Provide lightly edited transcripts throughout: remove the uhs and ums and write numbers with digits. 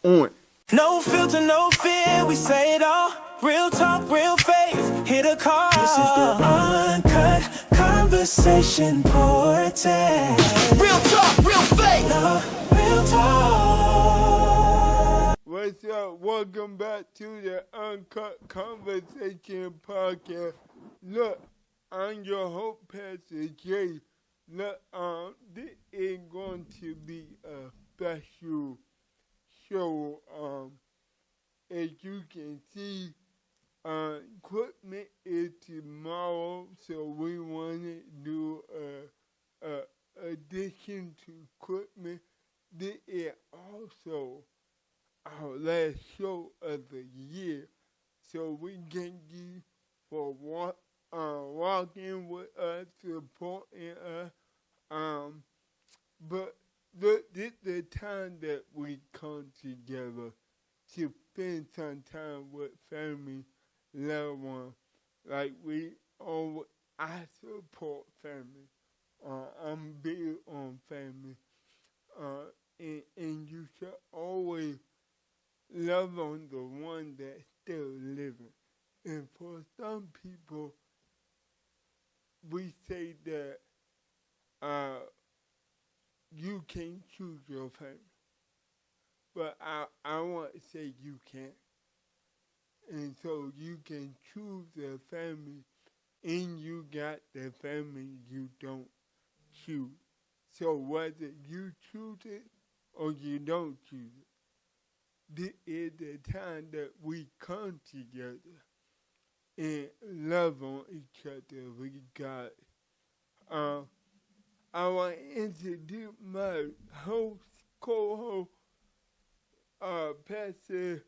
on. No filter, no fear, we say it all. Real talk, real faith, hit a call. This is the Uncut Conversation Podcast. Real talk, real faith, real talk. What's up? Welcome back to the Uncut Conversation Podcast. Look, I'm your host, Pastor J. Look, this is going to be a special show. As you can see, equipment is tomorrow, so we want to do a addition to equipment. This is also our last show of the year, so we thank you for walking with us, supporting us. But look, this is the time that we come together to spend some time with family, loved ones. Like I support family. I'm big on family. And you should always love on the one that's still living. And for some people, we say that you can't choose your family. But I want to say you can. And so you can choose a family, and you got the family you don't choose. So whether you choose it or you don't choose it, this is the time that we come together and love on each other with God. I want to introduce my co-host, Pastor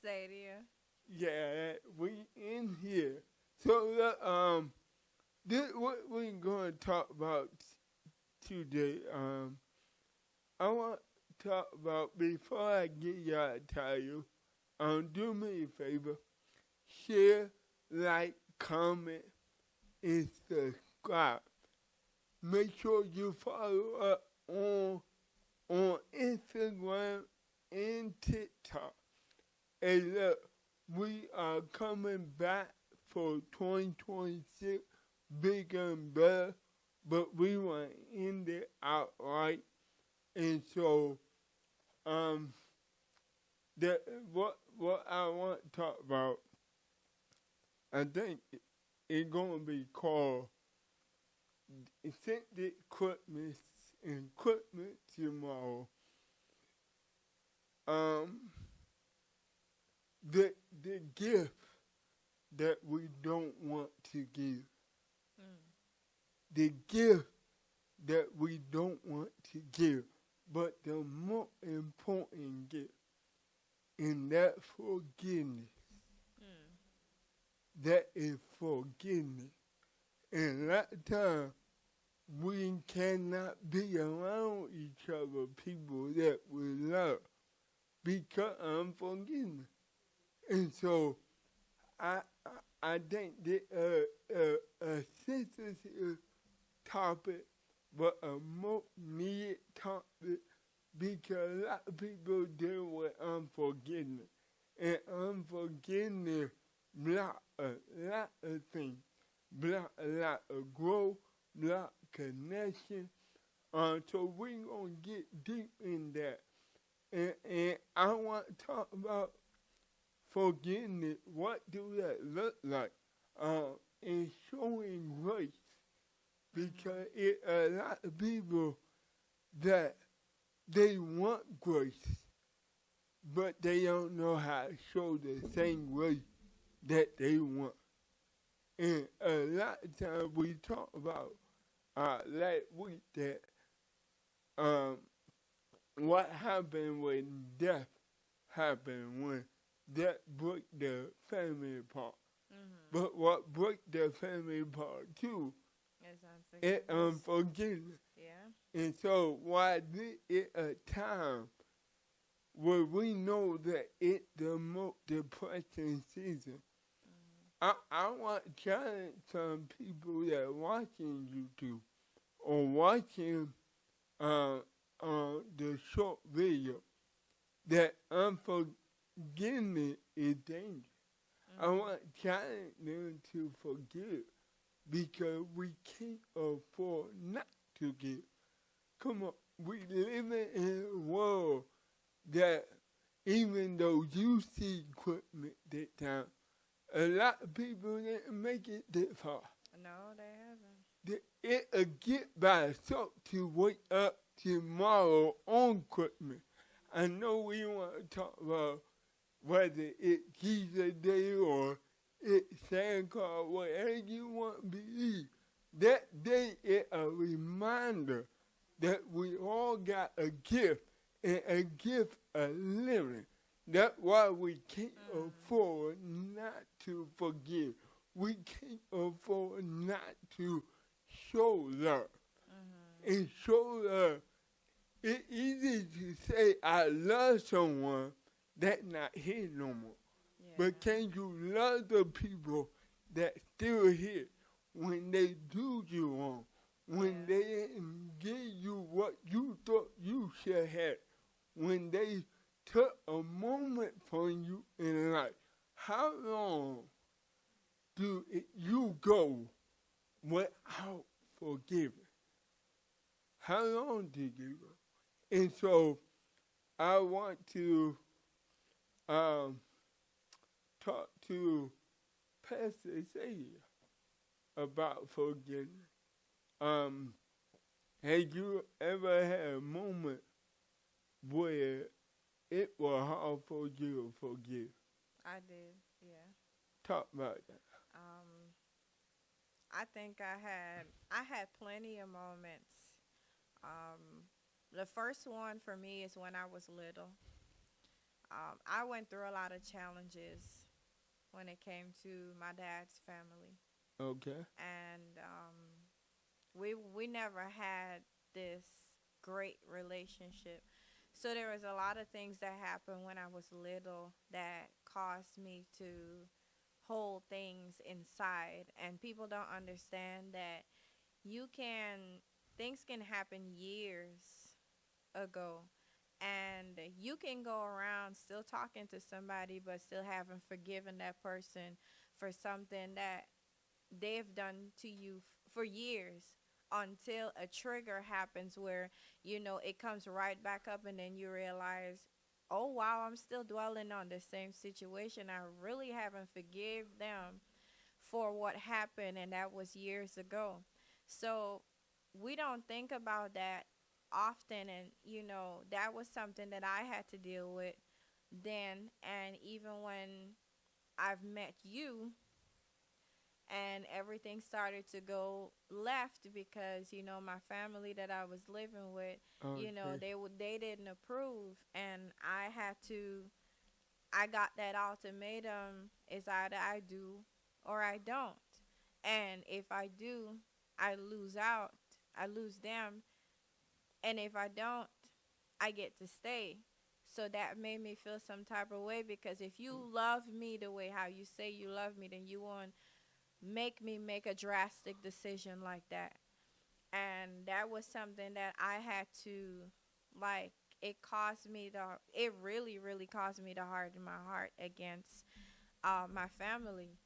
Sadia. Yeah, we in here. So this what we're going to talk about today. I want to talk about, before I get y'all a title, do me a favor, share, like, comment, and subscribe. Make sure you follow up on Instagram and TikTok. And look, we are coming back for 2026 bigger and better, but we want to end it out right. And so, what I want to talk about, I think it's going to be called "Send the Equipment tomorrow." The gift that we don't want to give. The gift that we don't want to give. But the more important gift, and that forgiveness. That is forgiveness. And that time, we cannot be around each other, people that we love, because unforgiveness. And so, I think that a sensitive topic, but a more needed topic, because a lot of people deal with unforgiveness. And unforgiveness block a lot of things. Block a lot of growth, block connection. So we're going to get deep in that. And I want to talk about forgiveness. What do that look like? And showing grace. Because a lot of people that they want grace, but they don't know how to show the same grace that they want. And a lot of times we talk about last week that what happened when death happened, when death broke the family apart. But what broke the family apart too is unforgiveness. Yeah. And so why this is a time where we know that it's the most depressing season. I want to challenge some people that are watching YouTube or watching the short video that unforgiveness is dangerous. I want them to forgive because we can't afford not to give. Come on, we live in a world that even though you see equipment that time, a lot of people didn't make it that far. No, they haven't. It'll get by itself to wake up tomorrow on equipment. I know we want to talk about whether it's Jesus Day or it's Santa Claus, whatever you want to believe. That day is a reminder that we all got a gift, and a gift of living. That's why we can't afford not to forgive. We can't afford not to show love. And show love. It's easy to say I love someone that's not here no more. Yeah. But can you love the people that still here when they do you wrong? When they didn't give you what you thought you should have? When they took a moment from you in life? How long do you go without forgiving? How long do you go? And so I want to talk to Pastor Sadia about forgiveness. Have you ever had a moment where it was hard for you to forgive? I did, yeah. Talk about that. I think I had plenty of moments. The first one for me is when I was little. I went through a lot of challenges when it came to my dad's family. Okay. And we never had this great relationship. So there was a lot of things that happened when I was little that caused me to hold things inside. And people don't understand that things can happen years ago. And you can go around still talking to somebody but still haven't forgiven that person for something that they've done to you for years, until a trigger happens where, it comes right back up, and then you realize, oh, wow, I'm still dwelling on the same situation. I really haven't forgive them for what happened, and that was years ago. So we don't think about that often, and, that was something that I had to deal with then, and even when I've met you, and everything started to go left because, my family that I was living with, they didn't approve, and I got that ultimatum, is either I do or I don't. And if I do, I lose out, I lose them, and if I don't, I get to stay. So that made me feel some type of way, because if you love me the way how you say you love me, then you won't make me make a drastic decision like that. And that was something that I had to, it really, really caused me to harden my heart against my family.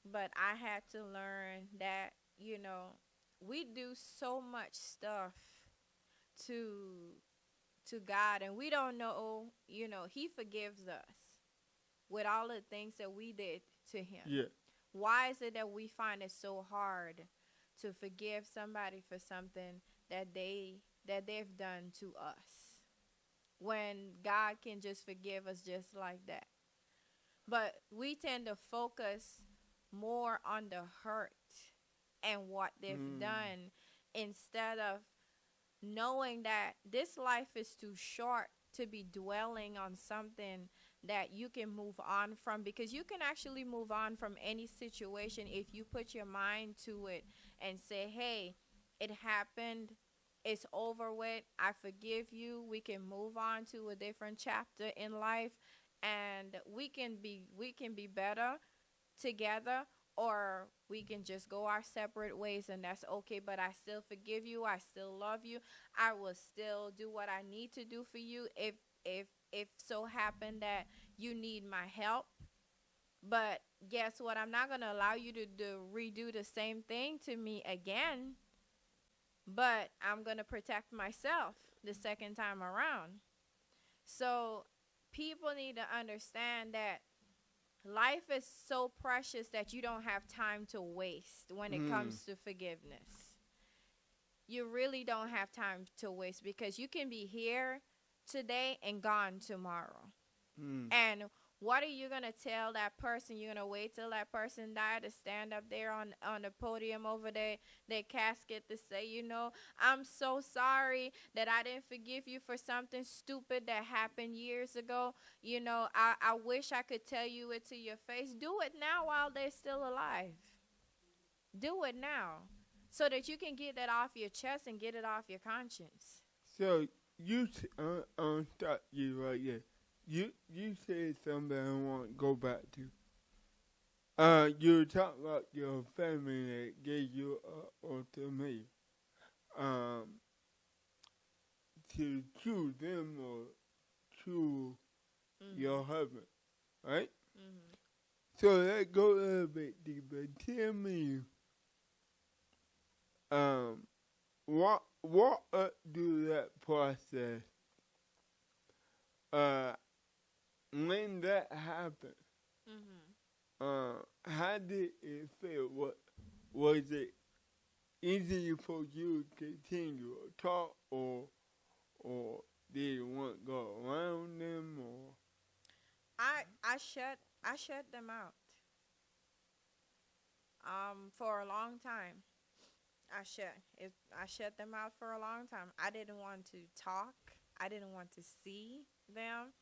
But I had to learn that, we do so much stuff to God, and we don't know, He forgives us with all the things that we did to Him. Yeah. Why is it that we find it so hard to forgive somebody for something that they've done to us, when God can just forgive us just like that? But we tend to focus more on the hurt and what they've done, instead of knowing that this life is too short to be dwelling on something that you can move on from, because you can actually move on from any situation if you put your mind to it and say, hey, it happened, it's over with, I forgive you, we can move on to a different chapter in life, and we can be better together, or we can just go our separate ways, and that's okay. But I still forgive you, I still love you, I will still do what I need to do for you if if so happen that you need my help. But guess what? I'm not going to allow you to redo the same thing to me again. But I'm going to protect myself the second time around. So people need to understand that life is so precious that you don't have time to waste when it comes to forgiveness. You really don't have time to waste, because you can be here today and gone tomorrow. And what are you going to tell that person? You're going to wait till that person died to stand up there on the podium over there, their casket, to say, I'm so sorry that I didn't forgive you for something stupid that happened years ago. I wish I could tell you it to your face. Do it now while they're still alive. Do it now so that you can get that off your chest and get it off your conscience. So you stop you right there. You said something I want to go back to. You talk about your family that gave you or to me. To choose them or choose your husband, right? So let's go a little bit deeper. Tell me, walk up through that process. When that happened, how did it feel? Was it easy for you to continue to talk, or did you want to go around them, or? I shut them out. For a long time, I shut them out for a long time. I didn't want to talk. I didn't want to see them.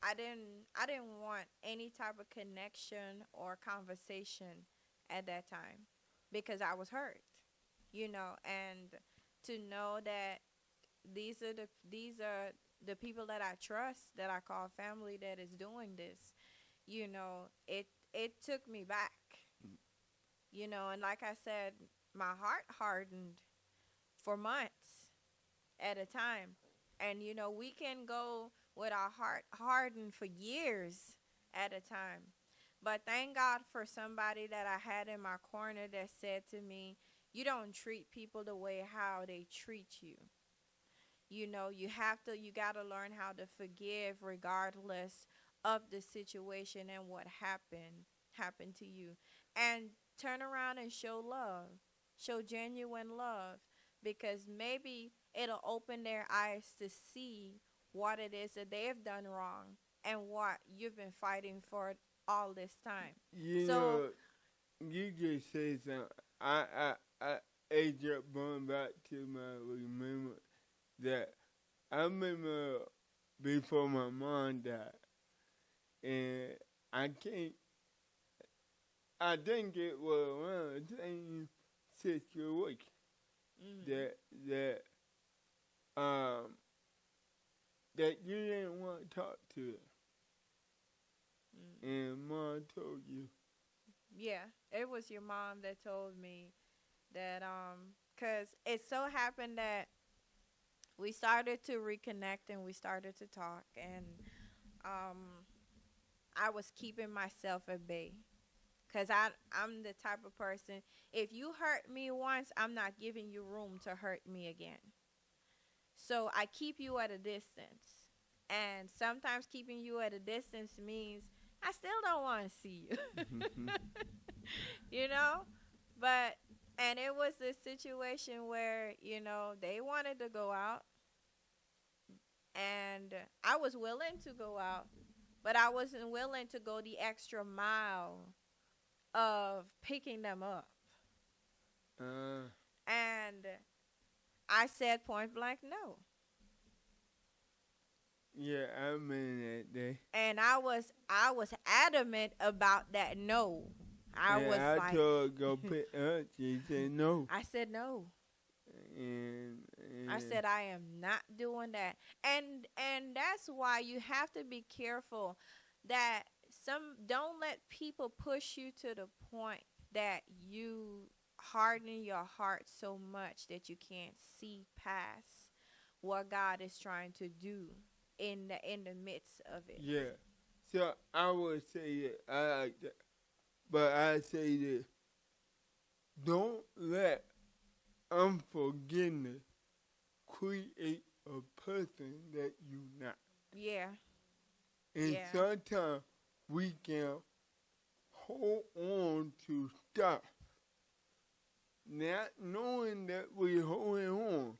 I didn't want any type of connection or conversation at that time, because I was hurt, and to know that these are the people that I trust, that I call family, that is doing this, it took me back, and like I said, my heart hardened for months at a time. And, we can go with our heart hardened for years at a time. But thank God for somebody that I had in my corner that said to me, you don't treat people the way how they treat you. You got to learn how to forgive regardless of the situation and what happened to you. And turn around and show love, show genuine love, because maybe it'll open their eyes to see what it is that they have done wrong and what you've been fighting for all this time. You just said something. I just going back to my remembrance that I remember before my mom died, and I didn't get around the same situation. That you didn't want to talk to her. And Mom told you. Yeah, it was your mom that told me that, because it so happened that we started to reconnect and we started to talk, and I was keeping myself at bay. Because I'm the type of person, if you hurt me once, I'm not giving you room to hurt me again. So I keep you at a distance. And sometimes keeping you at a distance means I still don't want to see you. But, and it was a situation where, they wanted to go out. And I was willing to go out. But I wasn't willing to go the extra mile of picking them up. And I said point blank no. Yeah, I remember that day. And I was adamant about that no. I told her go pick up. She said no. I said no. And I said I am not doing that. And that's why you have to be careful that don't let people push you to the point that you harden your heart so much that you can't see past what God is trying to do in the midst of it. Yeah. So I would say that I like that. But I say this. Don't let unforgiveness create a person that you're not. Yeah. And Yeah. sometimes we can hold on to stuff, not knowing that we're holding on,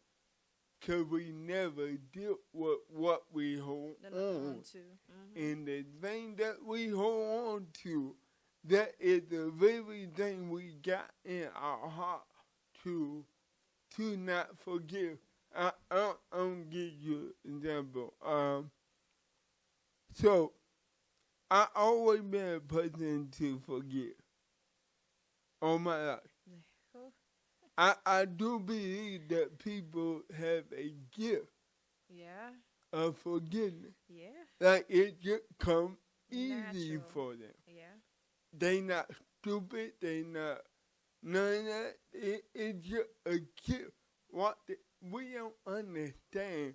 because we never dealt with what we hold on. To. And the thing that we hold on to, that is the very thing we got in our heart to not forgive. I'll give you an example. So, I always been a person to forgive all my life. I do believe that people have a gift Yeah. of forgiveness. Yeah. Like it just come easy Natural. for them. Yeah. They not stupid. They not none of that. It's just a gift. We don't understand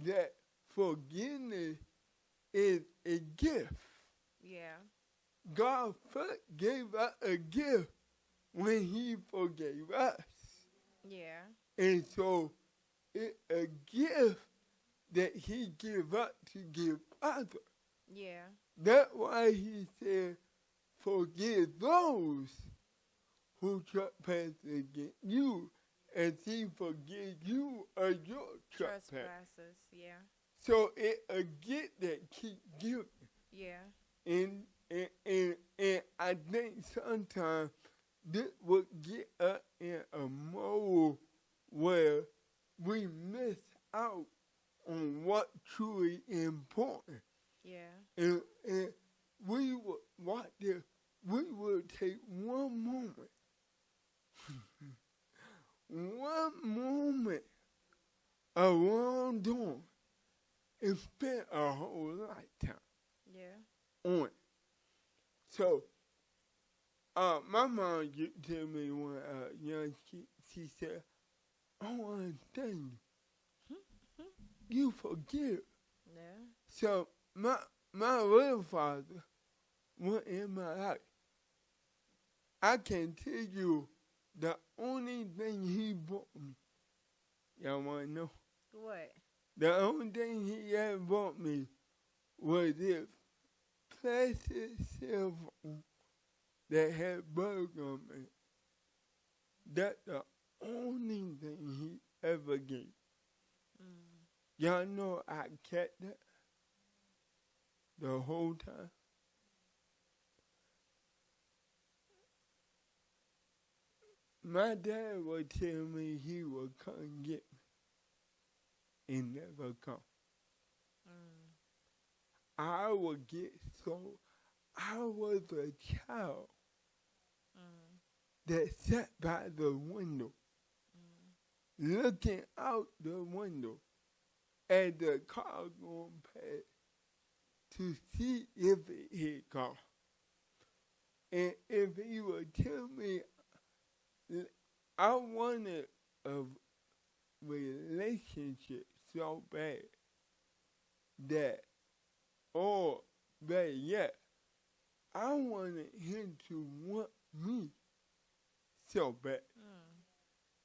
that forgiveness is a gift. Yeah. God first gave us a gift when He forgave us. Yeah. And so it's a gift that He gave us to give others. Yeah. That's why He said, forgive those who trespass against you, as He forgives you of your trespass. Trespassers. Yeah. So it's a gift that keeps giving. Yeah. And I think sometimes this would get us in a mode where we miss out on what truly important. Yeah. And we would watch this. We would take one moment of wrongdoing and spend a whole lifetime Yeah. on it. So, my mom used to tell me when I was young, she said, I want to thank you. You forgive. Yeah. So, my real father went in my life. I can tell you the only thing he bought me. Y'all want to know? What? The only thing he ever bought me was this plastic cell phone that had burger on it. That's the only thing he ever gave. Y'all know I kept that the whole time. My dad would tell me he would come get me and never come. I would get I was a child that sat by the window, looking out the window at the car going past to see if it hit car. And if he would tell me, I wanted a relationship so bad that, or better yet, I wanted him to want me so bad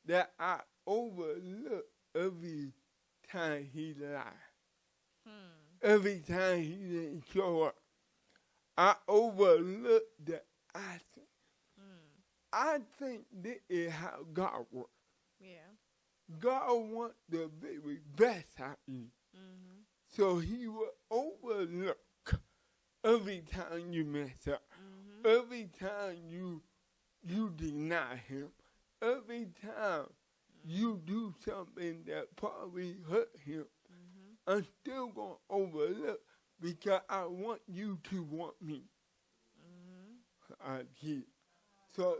that I overlooked every time he lied. Every time he didn't show up, I overlooked the acting. I think this is how God works. Yeah. God wants the very best out of you. So He will overlook every time you mess up, every time you deny Him, every time you do something that probably hurt Him. I'm still going to overlook because I want you to want me. I did. So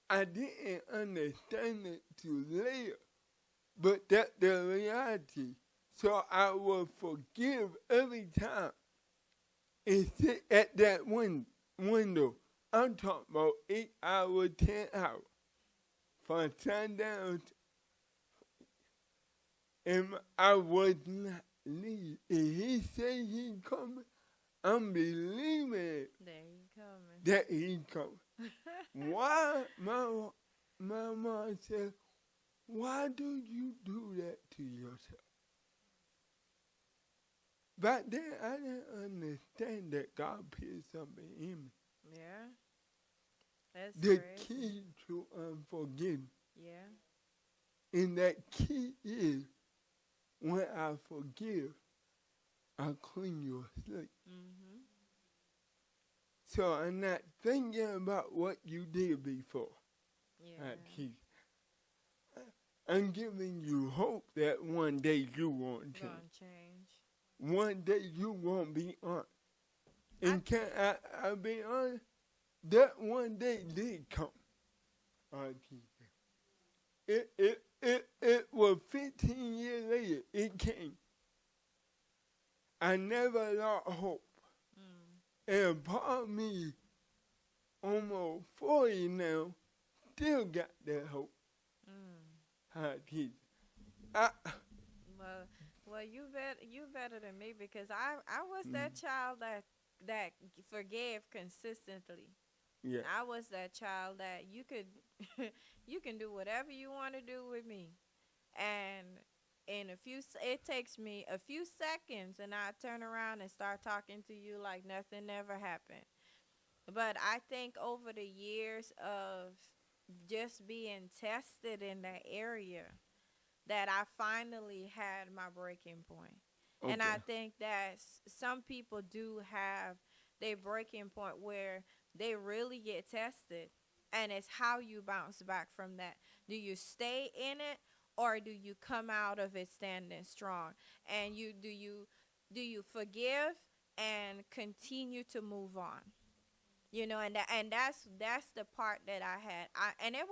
I didn't understand it till later, but that's the reality. So I will forgive every time and sit at that window. I'm talking about 8 hours, 10 hours. From sundown and I was not leaving. If he say he coming, I'm believing it, There he coming. that he coming. Why, my mom said, why do you do that to yourself? Back then, I didn't understand that God put something in me. Yeah. That's The crazy. key to unforgiveness. Yeah. And that key is, when I forgive, I clean your slate. Mm-hmm. So I'm not thinking about what you did before. Yeah. I'm giving you hope that one day you won't change. Gonna change. One day you won't be on. And can I be honest? That one day did come. It was 15 years later. It came. I never lost hope. And part of me, almost 40 now, still got that hope. Well, you better than me, because I was that child that forgave consistently. Yeah. I was that child that you can do whatever you want to do with me, and it takes me a few seconds, and I turn around and start talking to you like nothing ever happened. But I think over the years of just being tested in that area, that I finally had my breaking point. Okay. And I think that some people do have their breaking point where they really get tested, and it's how you bounce back from that. Do you stay in it, or do you come out of it standing strong? And do you forgive and continue to move on? You know, and that's the part that I had. And it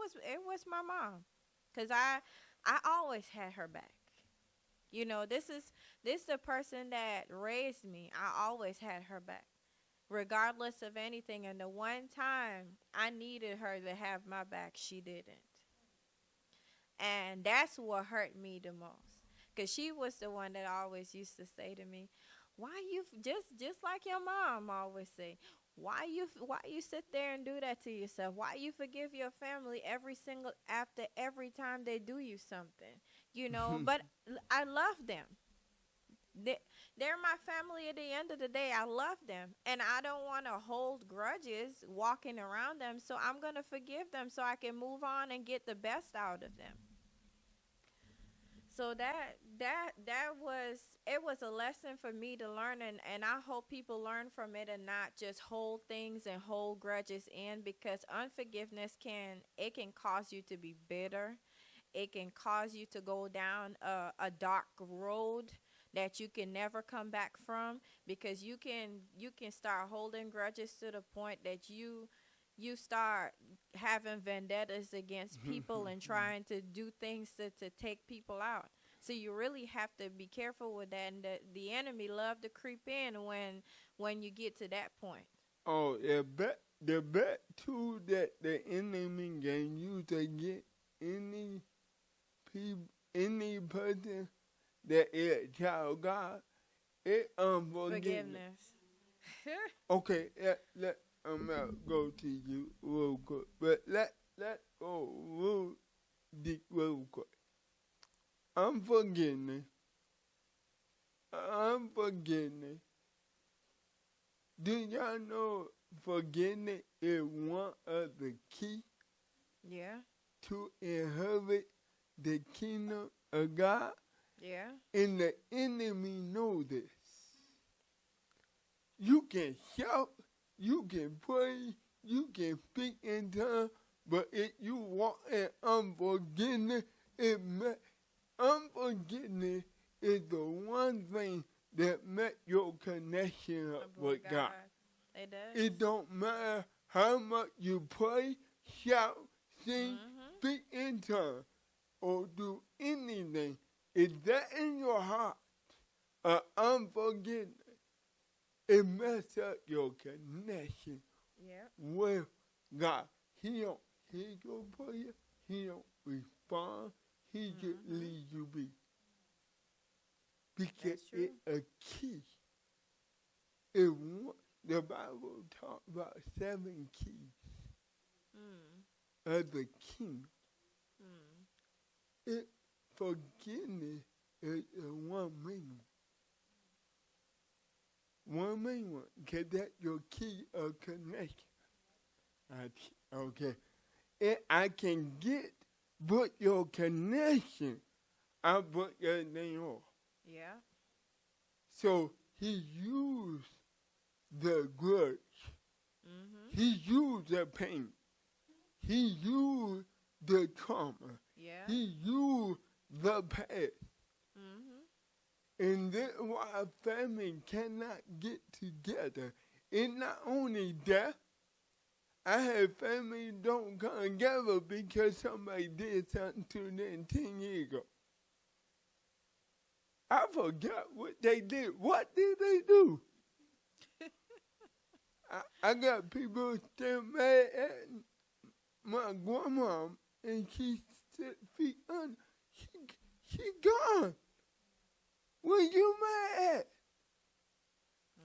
was my mom, because I always had her back. You know, this is the person that raised me. I always had her back, regardless of anything. And the one time I needed her to have my back, she didn't. And that's what hurt me the most, because she was the one that always used to say to me, "Why you just like your mom always say? Why you sit there and do that to yourself? Why you forgive your family after every time they do you something? You know." But I love them. They're my family at the end of the day. I love them, and I don't want to hold grudges walking around them. So I'm going to forgive them so I can move on and get the best out of them. So it was a lesson for me to learn, and I hope people learn from it and not just hold things and hold grudges in, because unforgiveness can cause you to be bitter. It can cause you to go down a dark road that you can never come back from, because you can start holding grudges to the point that you start having vendettas against people and trying to do things to take people out. So you really have to be careful with that. And the enemy love to creep in when you get to that point. Oh, the best tool that the enemy can use to get any person that is a child of God is unforgiveness. Okay, I'm gonna go to you real quick, but let go real deep real quick. Unforgiveness. Do y'all know forgiveness is one of the key Yeah. to inherit the kingdom of God? Yeah. And the enemy knows this. You can shout, you can pray, you can speak in tongues, but if you walk in unforgiveness, unforgiveness is the one thing that makes your connection up with God. It does. It don't matter how much you pray, shout, sing, speak in tongues, or do anything. If that in your heart, unforgiveness, it messes up your connection with God. He don't hear your prayer. He don't respond. He just leaves you be. because That's true. it's a key. The Bible talks about 7 keys of the kingdom. Forgiveness is one main one. One main one, because that's your key of connection. Okay. And I can put your connection, I put your name off. Yeah. So he used the grudge. He used the pain. He used the trauma. Yeah. He used the past. And that's why a family cannot get together. It's not only that. I have family don't come together because somebody did something to them 10 years ago. I forgot what they did. What did they do? I got people still mad at my grandma, and she's 6 feet under. She gone. What you mad at?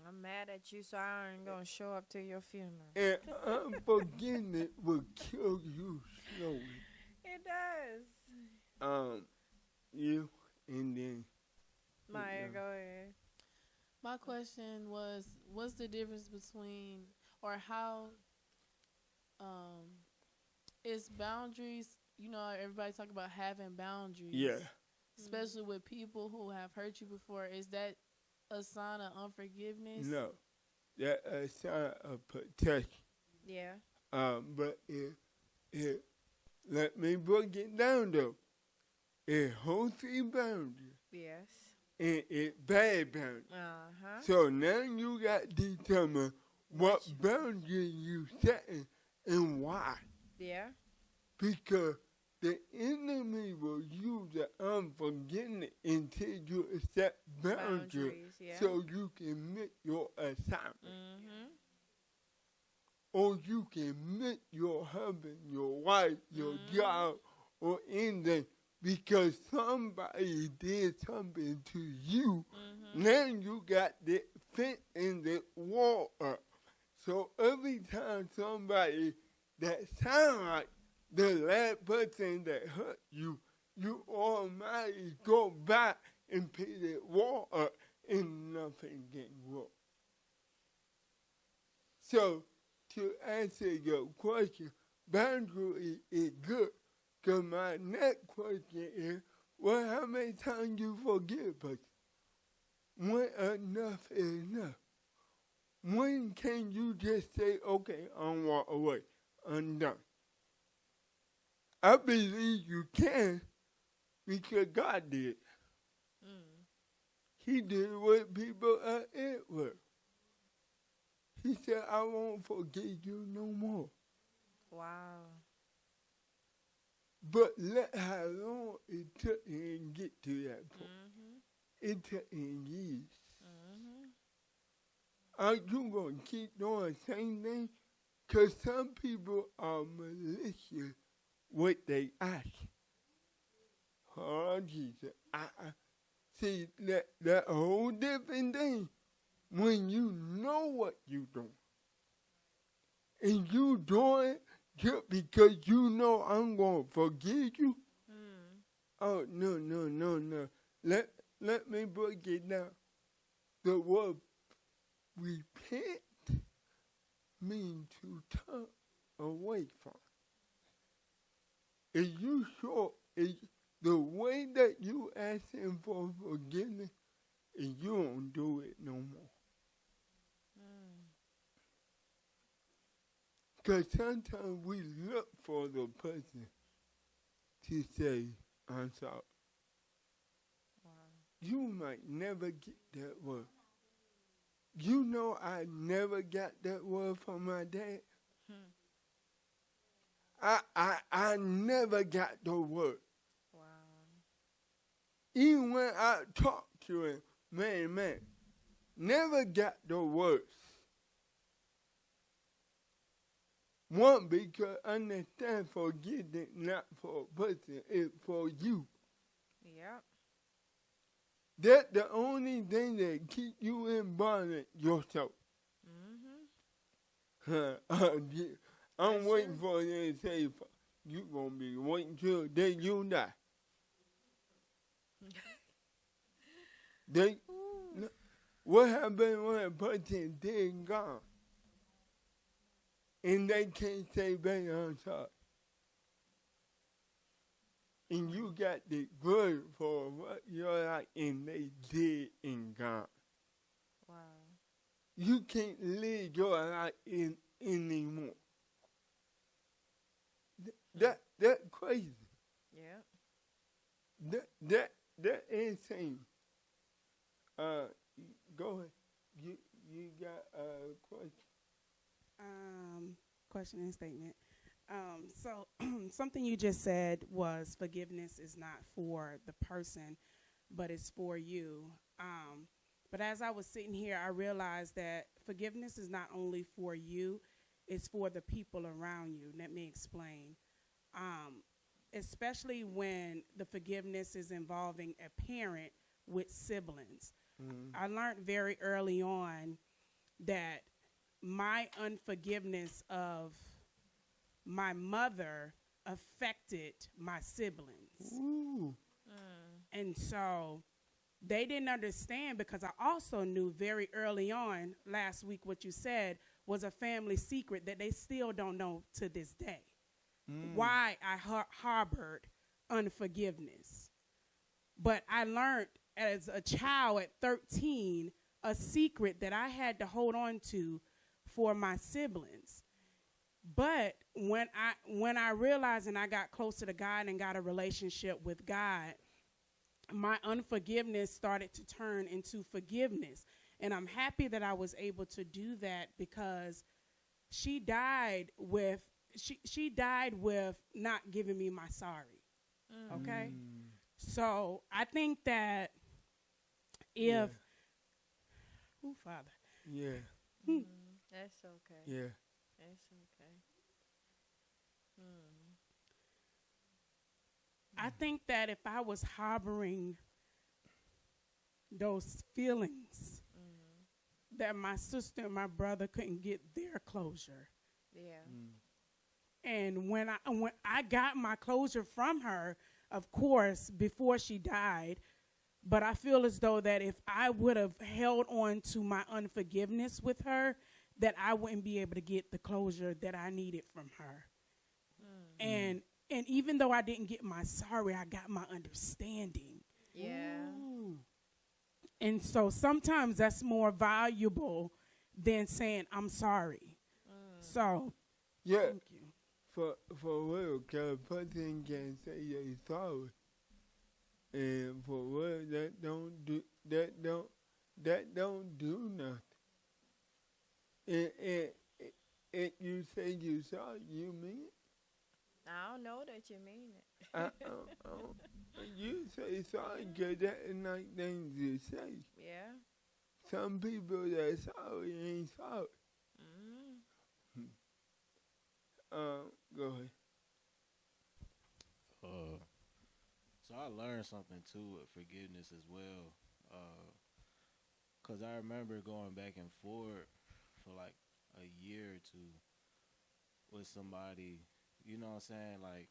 I'm mad at you, so I ain't gonna show up to your funeral. And unforgiveness will kill you slowly. It does. You, and then Maya, go ahead. My question was, what's the difference between, or how is boundaries, everybody talk about having boundaries. Yeah. Especially with people who have hurt you before. Is that a sign of unforgiveness? No. That's a sign of protection. Yeah. But let me break it down though. It's healthy boundaries. Yes. And it's bad boundaries. Uh-huh. So now you got to determine what boundary you setting and why. Yeah. Because the enemy will use the unforgiveness until you accept boundaries yeah. so you can meet your assignment. Or you can meet your husband, your wife, your job, or anything because somebody did something to you. Now you got the fence and the wall up. So every time somebody that sounds like the last person that hurt you, you automatically go back and pay the wall up and nothing gets wrong. So, to answer your question, boundary is good. Because my next question is, well, how many times you forgive a person? When enough is enough? When can you just say, okay, I'll walk away, I'm done? I believe you can because God did. He did what people at Edward. He said, I won't forgive you no more. Wow. But look how long it took him to get to that point. It took him years. Are you going to keep doing the same thing? Because some people are malicious with they act. Oh, Jesus. See, that whole different thing when you know what you doing. And you doing it just because you know I'm going to forgive you. Oh, no. Let me break it down. The word repent means to turn away from. If you sure, the way that you asking for forgiveness, and you don't do it no more. Because sometimes we look for the person to say, I'm sorry. Wow. You might never get that word. You know I never got that word from my dad. I never got the word. Wow. Even when I talked to him, man, never got the words. One, because understand forgiveness not for a person, it's for you. Yep. That's the only thing that keep you in bondage yourself. I'm waiting for you to say you gonna be waiting till the day you die. What happened when a person dead and gone? And they can't say baby I'm sorry. And you got the good for what you're like, and they dead and gone. Wow. You can't live your life anymore. That's crazy. Yeah. That insane. Go ahead. You got a question? Question and statement. So something you just said was forgiveness is not for the person, but it's for you. But as I was sitting here, I realized that forgiveness is not only for you, it's for the people around you. Let me explain. Especially when the forgiveness is involving a parent with siblings. I learned very early on that my unforgiveness of my mother affected my siblings. Ooh. And so they didn't understand, because I also knew very early on, last week what you said was a family secret that they still don't know to this day. Why I harbored unforgiveness. But I learned as a child at 13 a secret that I had to hold on to for my siblings. But when I realized and I got closer to God and got a relationship with God, my unforgiveness started to turn into forgiveness. And I'm happy that I was able to do that, because she died with not giving me my sorry. Okay? So I think that if Father. Yeah. That's okay. Yeah. That's okay. I think that if I was harboring those feelings, that my sister and my brother couldn't get their closure. Yeah. And when I got my closure from her, of course, before she died, but I feel as though that if I would have held on to my unforgiveness with her, that I wouldn't be able to get the closure that I needed from her. And even though I didn't get my sorry, I got my understanding. Yeah. And so sometimes that's more valuable than saying I'm sorry. So Yeah. thank you. For real, because a person can say they're sorry, and for real, that don't do nothing. And you say you sorry, you mean it? I don't know that you mean it. You say sorry because that is not things to say. Yeah. Some people that sorry ain't sorry. Go ahead. So I learned something too with forgiveness as well. Cause I remember going back and forth for like a year or two with somebody, you know what I'm saying? Like,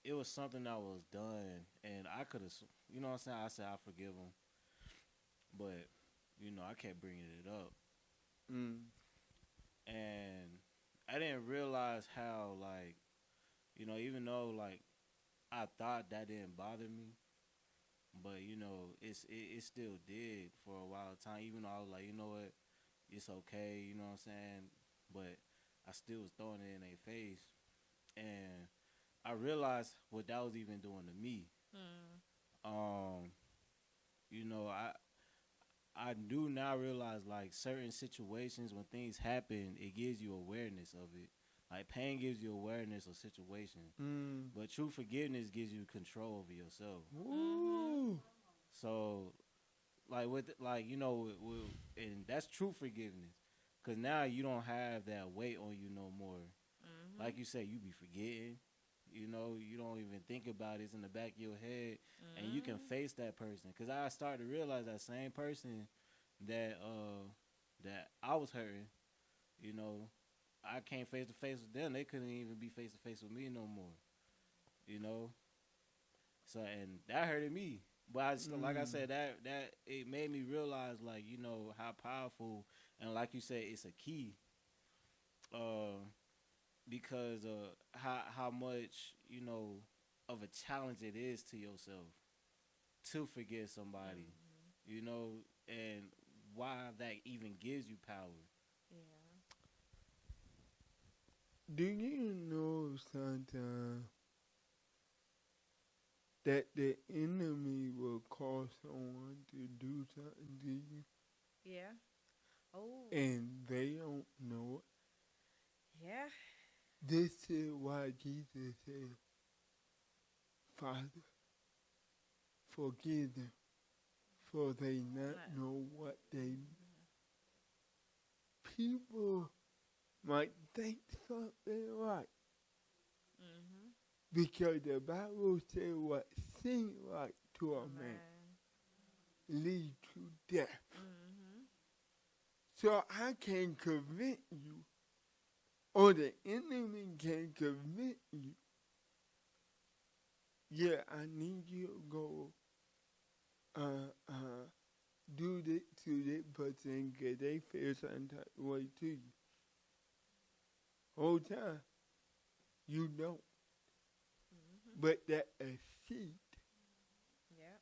it was something that was done, and I could have, you know what I'm saying? I said I forgive him, but you know I kept bringing it up, and I didn't realize how, like, you know, even though like I thought that didn't bother me, but you know it still did for a while of time. Even though I was like, you know what, it's okay, you know what I'm saying, but I still was throwing it in their face, and I realized what that was even doing to me. You know, I do now realize, like, certain situations, when things happen, it gives you awareness of it. Like, pain gives you awareness of situations, but true forgiveness gives you control over yourself. So, like, you know, and that's true forgiveness, because now you don't have that weight on you no more. Like you say, you be forgetting. you know, you don't even think about it. It's in the back of your head, and you can face that person. Because I started to realize that same person that that I was hurting, you know, I came face to face with them. They couldn't even be face to face with me no more, you know. So, and that hurted me. But I just, like I said, that it made me realize, like, you know, how powerful, and like you said, it's a key. Because how much, you know, of a challenge it is to yourself to forgive somebody, you know, and why that even gives you power. Yeah. Do you know sometimes that the enemy will cause someone to do something to you Yeah. Oh. and they don't know it? Yeah. This is why Jesus said, Father, forgive them, for they not know what they do. People might think something right because the Bible says what seems right to a man leads to death. So I can convince you, or the enemy can convince you, yeah, I need you to go do this to this person because they feel some type of way to you. Whole time, you don't. But that a seed. Yeah.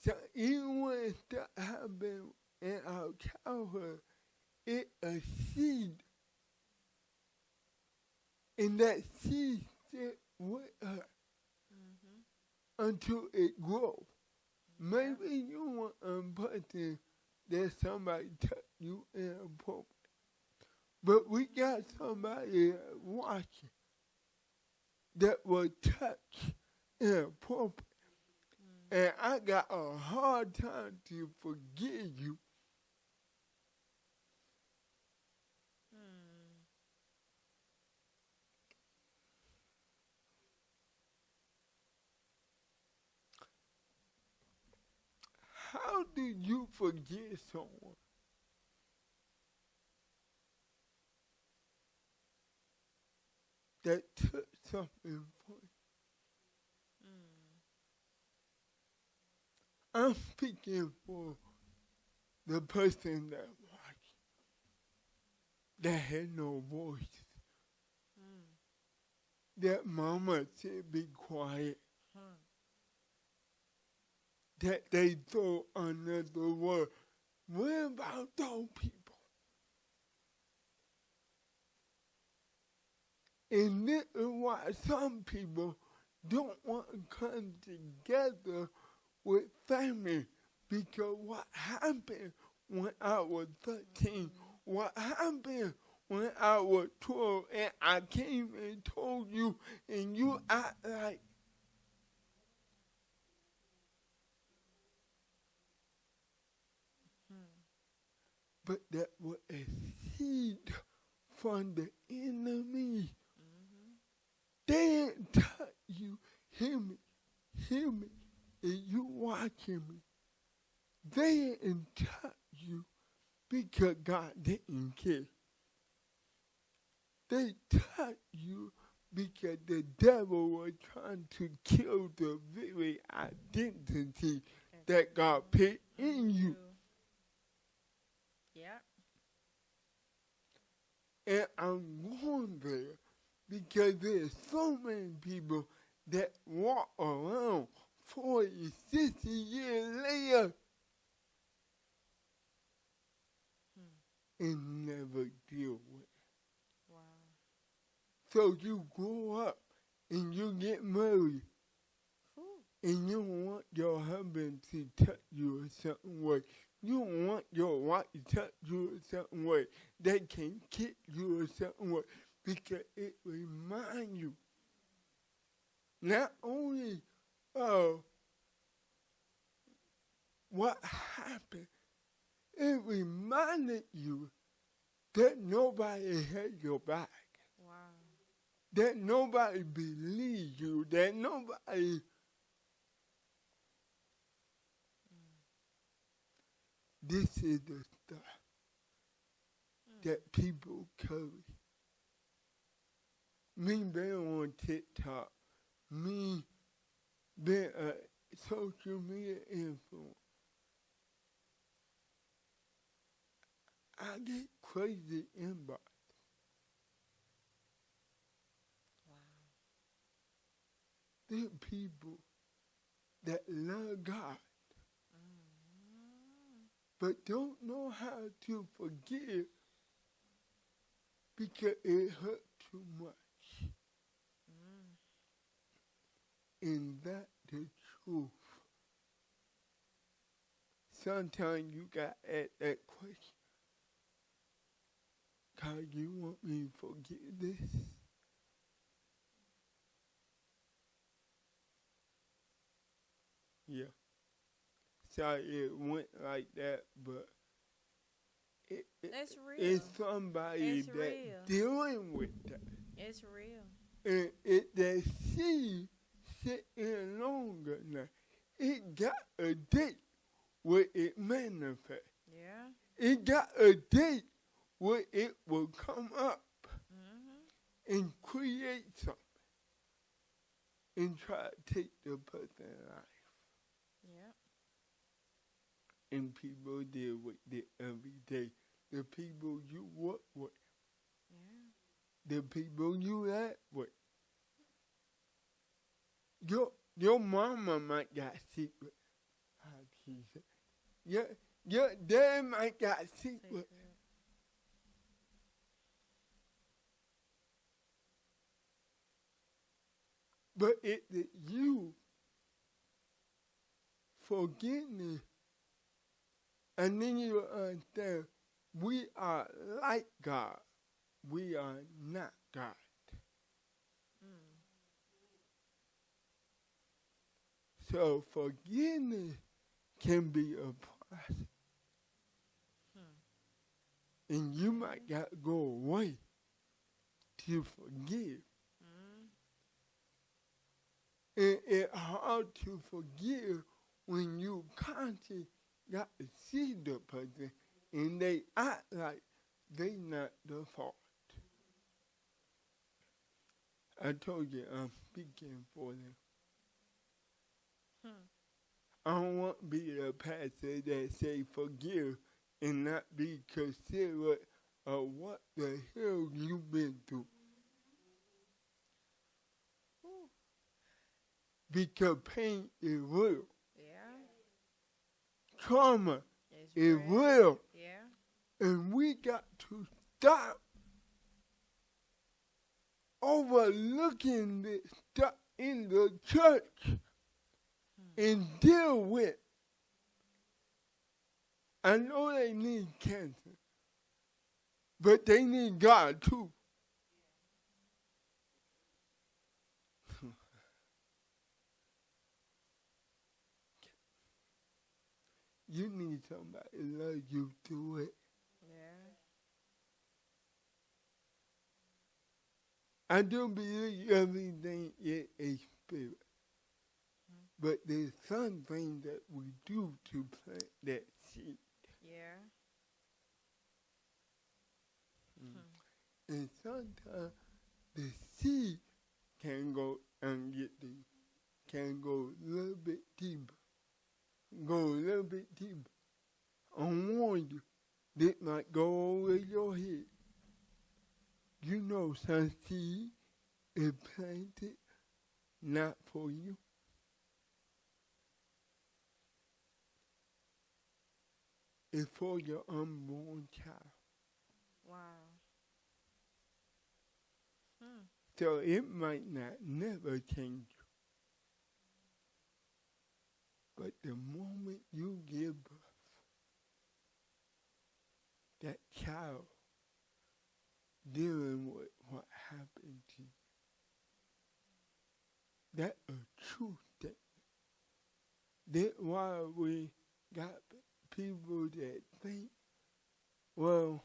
So even when stuff happens in our childhood, it's a seed. And that seed sits with her until it grows. Maybe you want a person that somebody touch you inappropriate. But we got somebody watching that will touch inappropriate. And I got a hard time to forgive you. How do you forgive someone that took something from you? I'm speaking for the person that watched, that had no voice. That mama said be quiet. That they throw another word. What about those people? And this is why some people don't want to come together with family, because what happened when I was 13, what happened when I was 12, and I came and told you, and you act like but that was a seed from the enemy. They didn't touch you. Hear me, and you watching me. They didn't touch you because God didn't care. They touched you because the devil was trying to kill the very identity that God put in you. Yeah. And I'm going there because there's so many people that walk around 40, 60 years later and never deal with it. Wow. So you grow up and you get married and you want your husband to touch you a certain way. You want your wife to touch you a certain way. They can kick you a certain way because it reminds you not only of what happened, it reminded you that nobody had your back. Wow. that nobody believes you, that nobody this is the stuff that people carry. Me being on TikTok, me being a social media influencer, I get crazy inbox. There are people that love God, but don't know how to forgive because it hurt too much. And that's the truth. Sometimes you got to ask that question. God, you want me to forgive this? Yeah. Sorry it went like that, but It's real. it's somebody It's that's real. dealing with that. It's real. And that seed sitting longer now. It got a date where it manifests. Yeah. It got a date where it will come up and create something and try to take the person's life. Yeah. And people deal with it every day. The people you work with. Yeah. The people you laugh with. Your mama might got secret. How she say? Your dad might got secret. But it's you forgetting, and then you understand we are like God. We are not God. So forgiveness can be a process. And you might got to go away to forgive. And it's hard to forgive when you constantly got to see the person and they act like they not the fault. I told you I'm speaking for them. I don't want to be a pastor that say forgive and not be considerate of what the hell you've been through. Because pain is real. Yeah. Trauma It's is real. Yeah. And we got to stop overlooking this stuff in the church and deal with. I know they need cancer, but they need God too. You need somebody to love you through it. Yeah. I do believe everything is a spirit. But there's something that we do to plant that seed. Yeah. And sometimes the seed can go and can go a little bit deeper. Go a little bit deeper. I warn you, this might go over your head. You know some seed is planted not for you. It's for your unborn child. Wow. So it might not never change you. But the moment you give birth, that child dealing with what happened to you, that's a true statement. That's why we got people that think, well,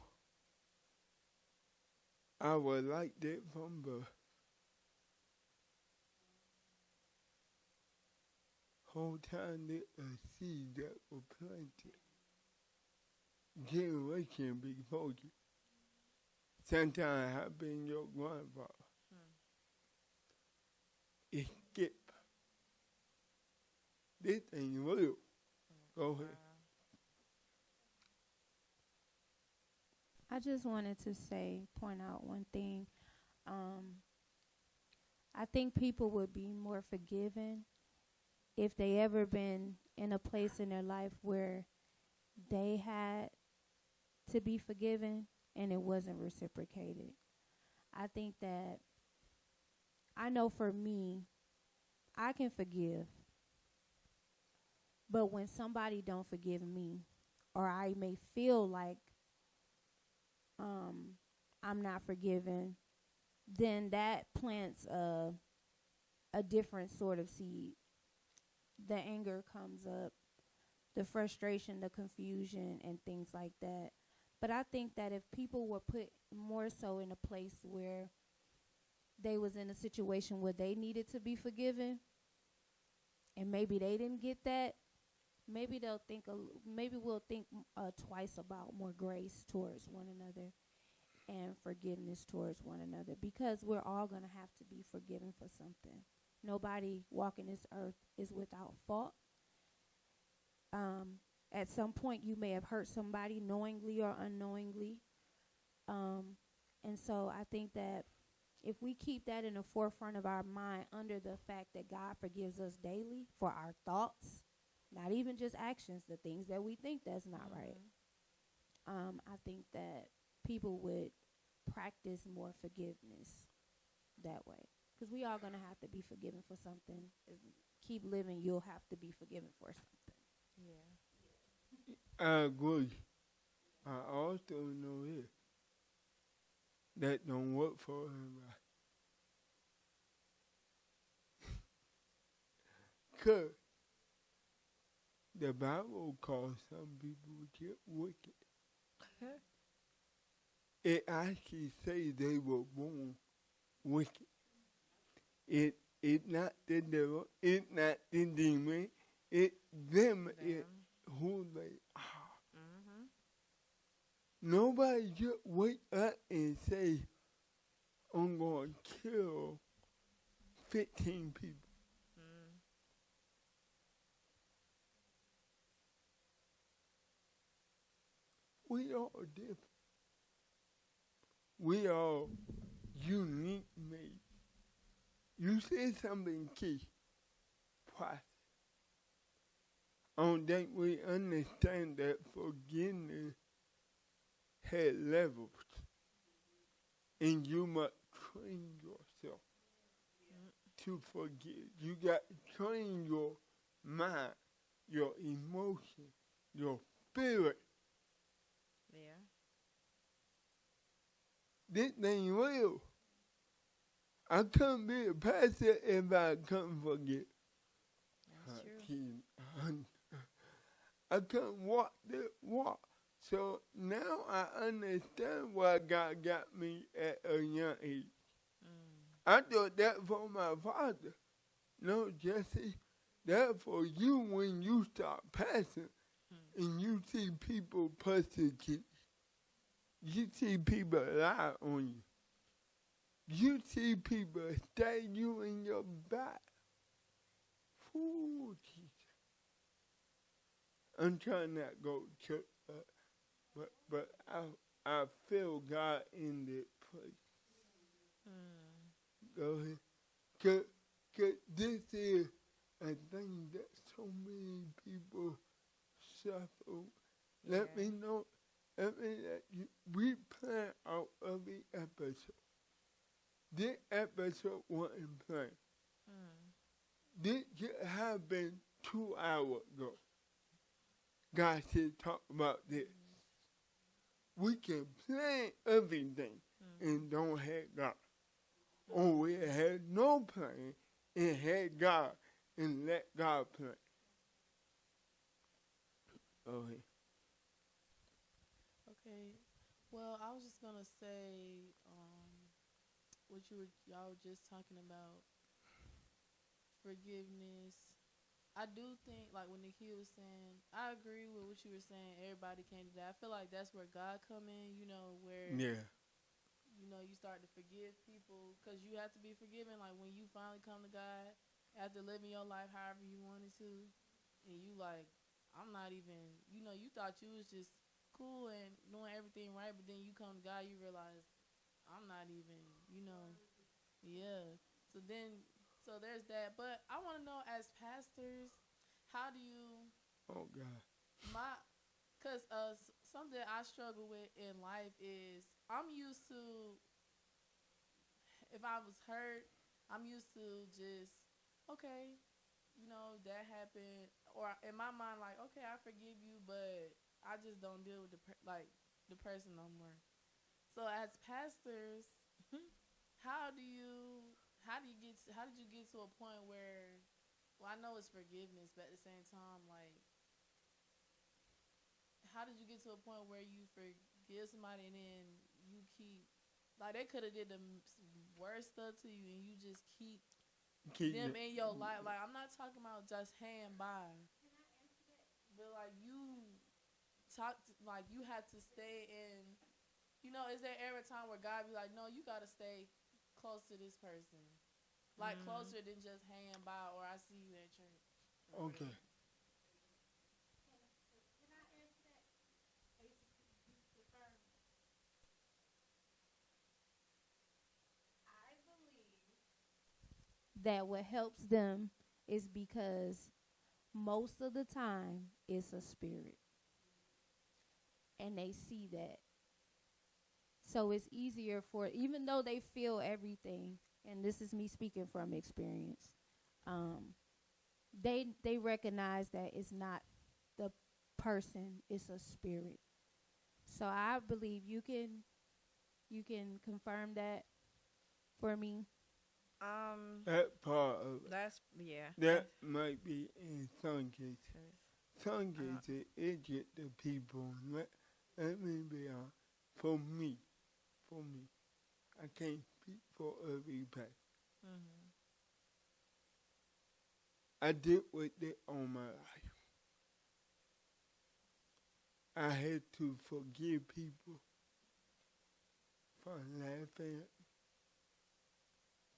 I was like that from birth. whole time there's a seed that was planted. Generation before you. Sometimes have been your grandfather. It skip. This ain't real. Go ahead. I just wanted to point out one thing. I think people would be more forgiving if they ever been in a place in their life where they had to be forgiven and it wasn't reciprocated. I think that, I know for me, I can forgive. But when somebody don't forgive me, or I may feel like I'm not forgiven, then that plants a different sort of seed. The anger comes up, the frustration, the confusion, and things like that. But I think that if people were put more so in a place where they was in a situation where they needed to be forgiven, and maybe they didn't get that, maybe they'll think, maybe we'll think twice about more grace towards one another and forgiveness towards one another, because we're all going to have to be forgiven for something. Nobody walking this earth is without fault. At some point, you may have hurt somebody knowingly or unknowingly. And so I think that if we keep that in the forefront of our mind, under the fact that God forgives us daily for our thoughts, not even just actions, the things that we think that's not right, I think that people would practice more forgiveness that way. Because we are going to have to be forgiven for something. Keep living, you'll have to be forgiven for something. Yeah. I agree. I also know this. That don't work for everybody. Because the Bible calls some people get wicked. It actually says they were born wicked. It not the devil, it not the demon, it them. It who they are. Nobody just wake up and say, I'm going to kill 15 people. We all different. We all unique made. You said something key. Process. I don't think we understand that forgiveness had levels. And you must train yourself to forgive. You got to train your mind, your emotion, your spirit. Yeah. This thing real. I couldn't be a pastor if I couldn't forget. That's true. I couldn't walk the walk. So now I understand why God got me at a young age. I thought that for my father. No, Jesse, that for you when you start passing and you see people persecute. You see people lie on you. You see people stab you in your back. Fool, Jesus. I'm trying not to go to church, but I feel God in that place. Go ahead. Cause this is a thing that so many people suffer. Let me know. We plan out every episode. This episode wasn't planned. This just happened 2 hours ago. God said talk about this. We can plan everything and don't have God. Or we had no plan and had God and let God plan. Okay. Okay. Well, I was just gonna say, what y'all were just talking about, forgiveness. I do think, like, when Nikia was saying, I agree with what you were saying. Everybody can't do that. I feel like that's where God come in, where, Yeah. you start to forgive people because you have to be forgiven. Like, when you finally come to God after living your life however you wanted to, and you like, I'm not even, you thought you was just cool and doing everything right, but then you come to God, you realize I'm not even, yeah. So there's that. But I want to know, as pastors, how do you, Oh God. because something I struggle with in life is I'm used to, if I was hurt, I'm used to just, okay, that happened. Or in my mind, like, okay, I forgive you, but I just don't deal with the person no more. So as pastors, how do you how did you get to a point where, well, I know it's forgiveness, but at the same time, like, how did you get to a point where you forgive somebody and then you keep, like, they could have did the worst stuff to you and you just keep them in your life? Like, I'm not talking about just hand by, but like you had to stay in. Is there ever a time where God be like, no, you gotta stay close to this person, like closer than just hand by, or I see you at church? Okay. That what helps them is because most of the time it's a spirit, and they see that. So it's easier for, even though they feel everything, and this is me speaking from experience, they recognize that it's not the person, it's a spirit. So I believe you can confirm that for me. That part of That's yeah. that might be in some cases. Some cases it get the people. Let me be honest. For me, I can't speak for everybody. I did with it all my life. I had to forgive people for laughing at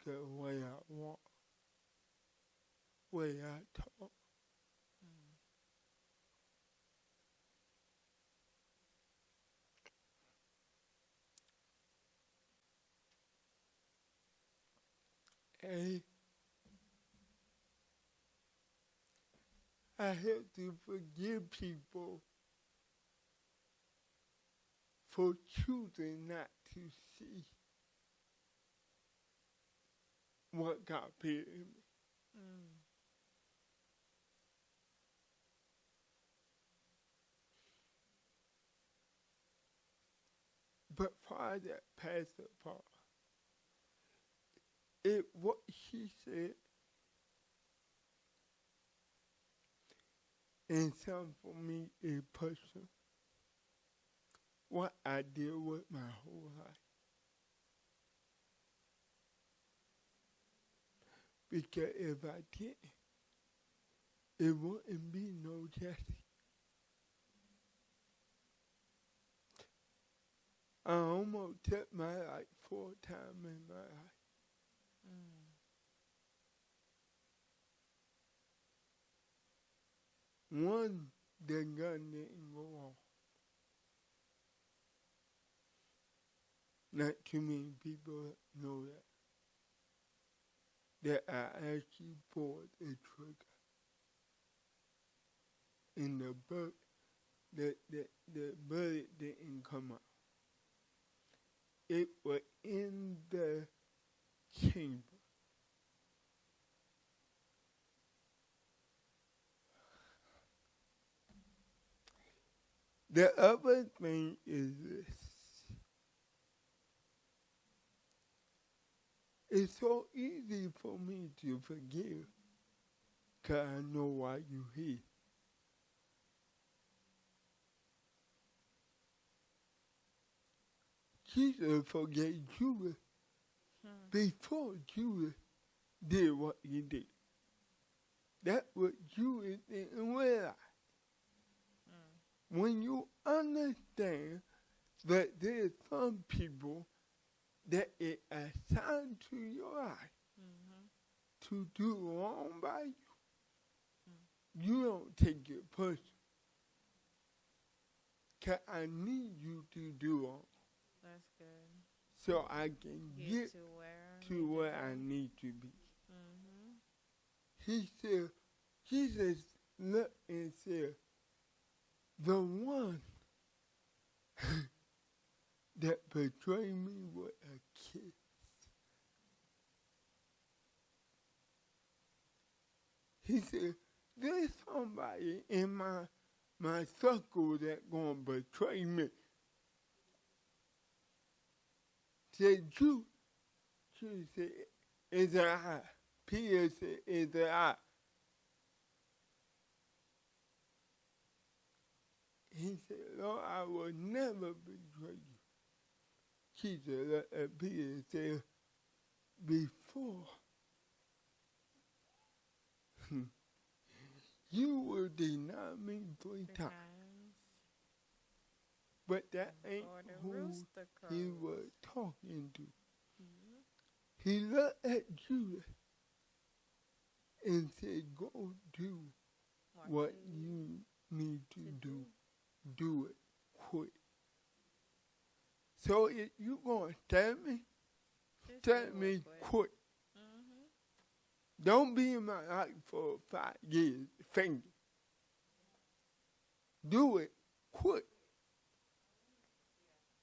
the way I walk, way I talk. And I had to forgive people for choosing not to see what God put in me. But for that pastor part, what she said, and some for me is personal. What I deal with my whole life. Because if I didn't, it wouldn't be no Jesse. I almost took my life 4 times in my life. One, the gun didn't go off. Not too many people know that I actually pulled the trigger. And the bullet didn't come out. It was in the chamber. The other thing is this. It's so easy for me to forgive because I know why you're here. Jesus forgave Judas before Judas did what he did. That's what Judas didn't realize. When you understand that there's some people that it assigned to your life to do wrong by you, you don't take it personal. 'Cause I need you to do wrong. That's good. So I can get to where I need to be. He said, Jesus looked and said, the one that betrayed me with a kiss. He said, there's somebody in my circle that gonna betray me. Said, Jude said, is it I? Peter said, is it I? He said, Lord, I will never betray you. Jesus looked at Peter and said, before you will deny me 3 times. But that ain't who he was talking to. He looked at Judas and said, go do what you need to do. Do it quick. So if you going to stab me, stab me quick. Don't be in my life for 5 years, finger. Do it quick.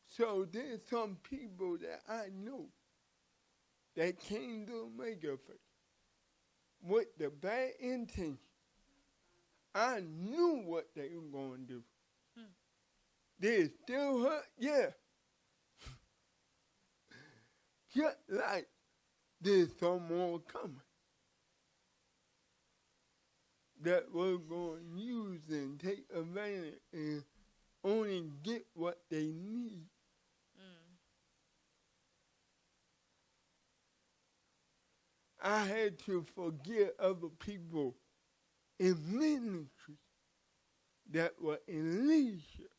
So there's some people that I know that came to Omega Faith with the bad intention. I knew what they were going to do. They still hurt, yeah. Just like there's some more coming that we're going to use and take advantage and only get what they need. I had to forgive other people in ministry that were in leadership.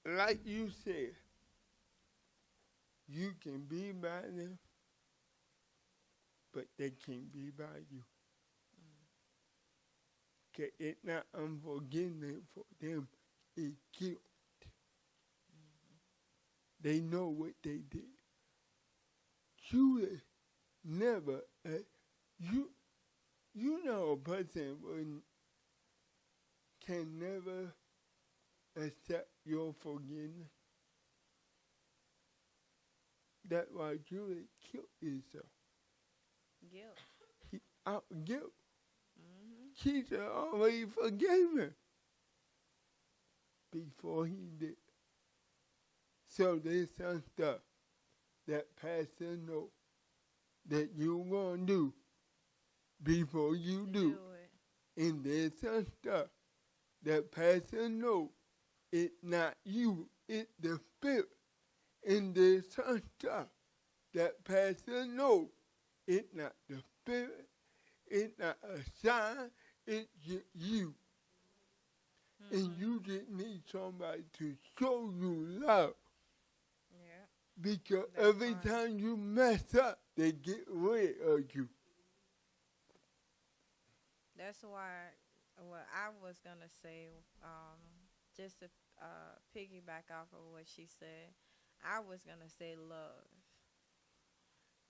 Like you said, you can be by them, but they can't be by you. Cause it's not unforgiveness for them, it's guilt. They know what they did. You never, you know a person can never accept your forgiveness. That's why Judas killed himself. Guilt. Guilt. Jesus already forgave him before he did. So there's some stuff that Pastor knows that you're going to do before you do it. And there's some stuff that Pastor knows it's not you, it's the Spirit. And there's some stuff that Pastor knows it's not the Spirit, it's not a sign, it's just you. And you just need somebody to show you love. Yeah. Because every time you mess up, they get rid of you. That's why what I was going to say, just to piggyback off of what she said, I was going to say love.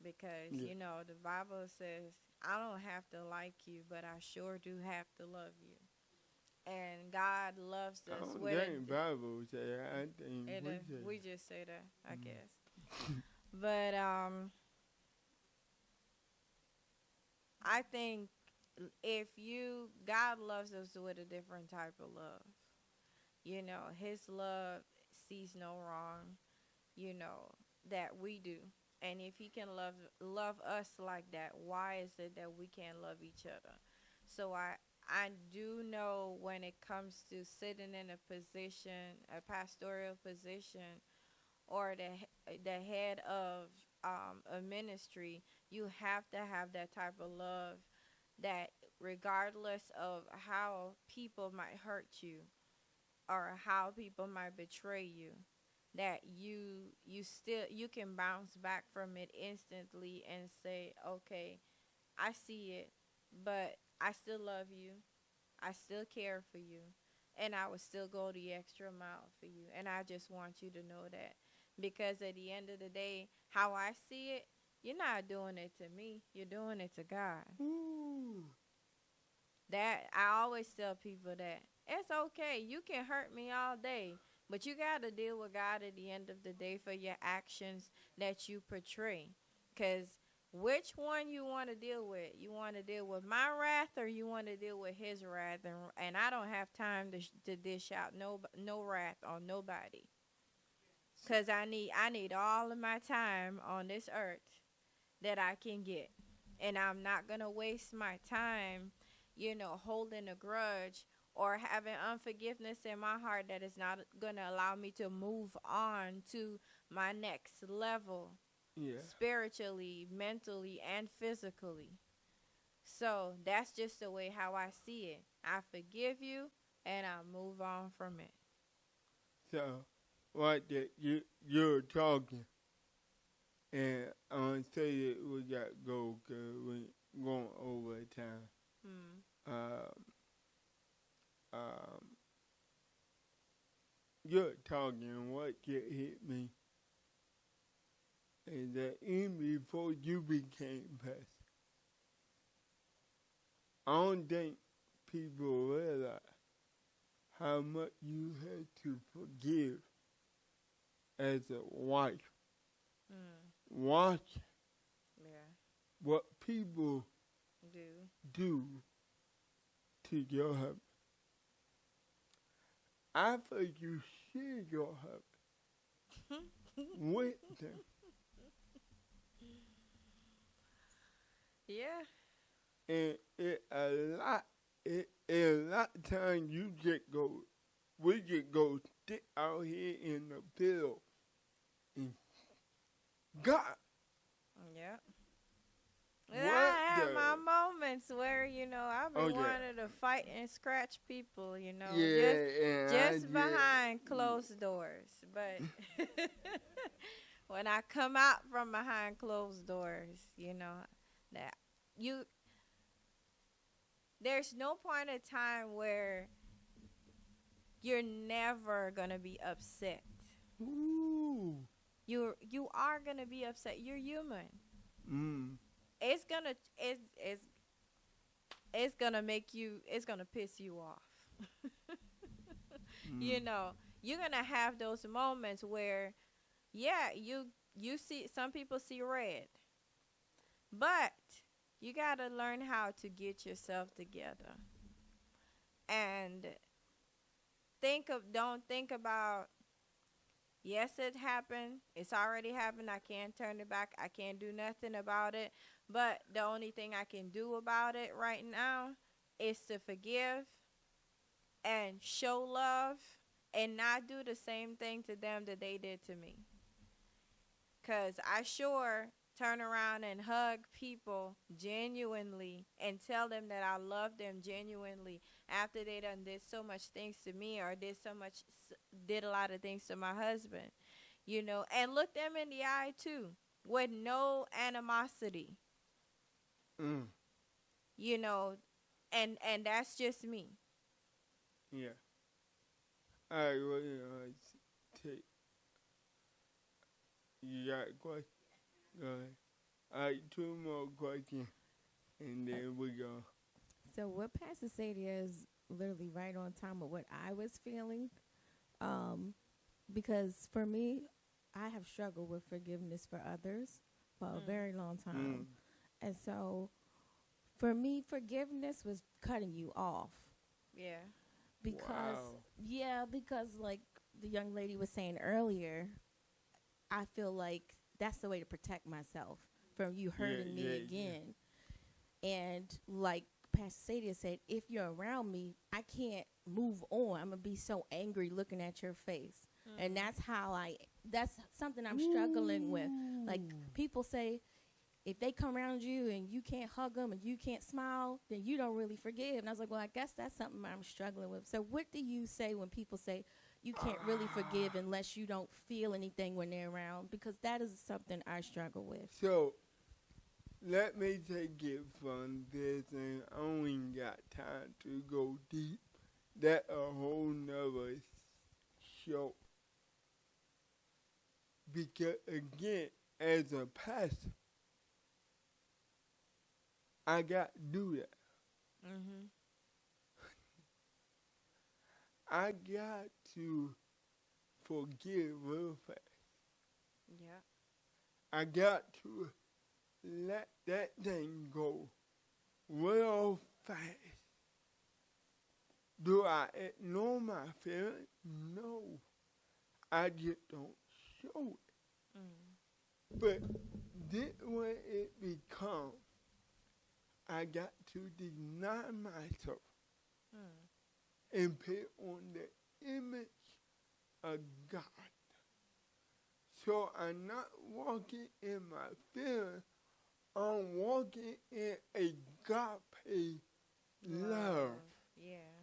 Because, you know, the Bible says, I don't have to like you, but I sure do have to love you. And God loves us. Bible say, I think we just say that, I guess. But I think if God loves us with a different type of love. You know, his love sees no wrong, you know, that we do. And if he can love us like that, why is it that we can't love each other? So I I do know when it comes to sitting in a position, a pastoral position, or the head of a ministry, you have to have that type of love that regardless of how people might hurt you or how people might betray you, that you can bounce back from it instantly and say, okay, I see it, but I still love you. I still care for you. And I would still go the extra mile for you. And I just want you to know that. Because at the end of the day, how I see it, you're not doing it to me. You're doing it to God. Ooh. That I always tell people that it's okay. You can hurt me all day, but you got to deal with God at the end of the day for your actions that you portray. Because which one you want to deal with? You want to deal with my wrath or you want to deal with his wrath? And I don't have time to dish out no wrath on nobody. Because I need all of my time on this earth that I can get. And I'm not going to waste my time, holding a grudge or having unforgiveness in my heart that is not going to allow me to move on to my next level. Yeah. Spiritually, mentally, and physically. So that's just the way how I see it. I forgive you and I move on from it. So, right there, you're talking, and I'm going to say that we got to go because we're going over time. You're talking, what just hit me is that even before you became pastor, I don't think people realize how much you had to forgive as a wife. Watch what people do to your husband. I think you share your husband with them. Yeah. And a lot of times we just go sit out here in the field and God. Yeah. I have my moments where, I've been wanting to fight and scratch people, just behind closed doors. But when I come out from behind closed doors, that there's no point in time where you're never gonna be upset. Ooh. You are gonna be upset. You're human. It's gonna piss you off. You're gonna have those moments where, you see, some people see red, but you gotta learn how to get yourself together and don't think about, yes, it happened. It's already happened. I can't turn it back. I can't do nothing about it. But the only thing I can do about it right now is to forgive and show love and not do the same thing to them that they did to me. Because I sure turn around and hug people genuinely and tell them that I love them genuinely after they done did so much things to me or did a lot of things to my husband, and look them in the eye too with no animosity, and that's just me. Yeah. All right, well, take. You got a question? Go ahead. All right, 2 more questions, and then we go. So what Pastor Sadia is literally right on time with what I was feeling, because for me, I have struggled with forgiveness for others for a very long time. And so for me, forgiveness was cutting you off. Yeah. Because like the young lady was saying earlier, I feel like that's the way to protect myself from you hurting me again. And like Pastor Sadia said, if you're around me, I can't move on. I'm going to be so angry looking at your face. And that's something I'm struggling with. Like, people say, if they come around you and you can't hug them and you can't smile, then you don't really forgive. And I was like, well, I guess that's something I'm struggling with. So what do you say when people say you can't really forgive unless you don't feel anything when they're around? Because that is something I struggle with. So, let me take it from this, and I only got time to go deep. That's a whole nother show. Because, again, as a pastor, I got to do that. Mm-hmm. I got to forgive real fast. Yeah. I got to let that thing go real fast. Do I ignore my feelings? No. I just don't show it. But then when it becomes, I got to deny myself and put on the image of God. So I'm not walking in my feelings. I'm walking in agape love. Yeah.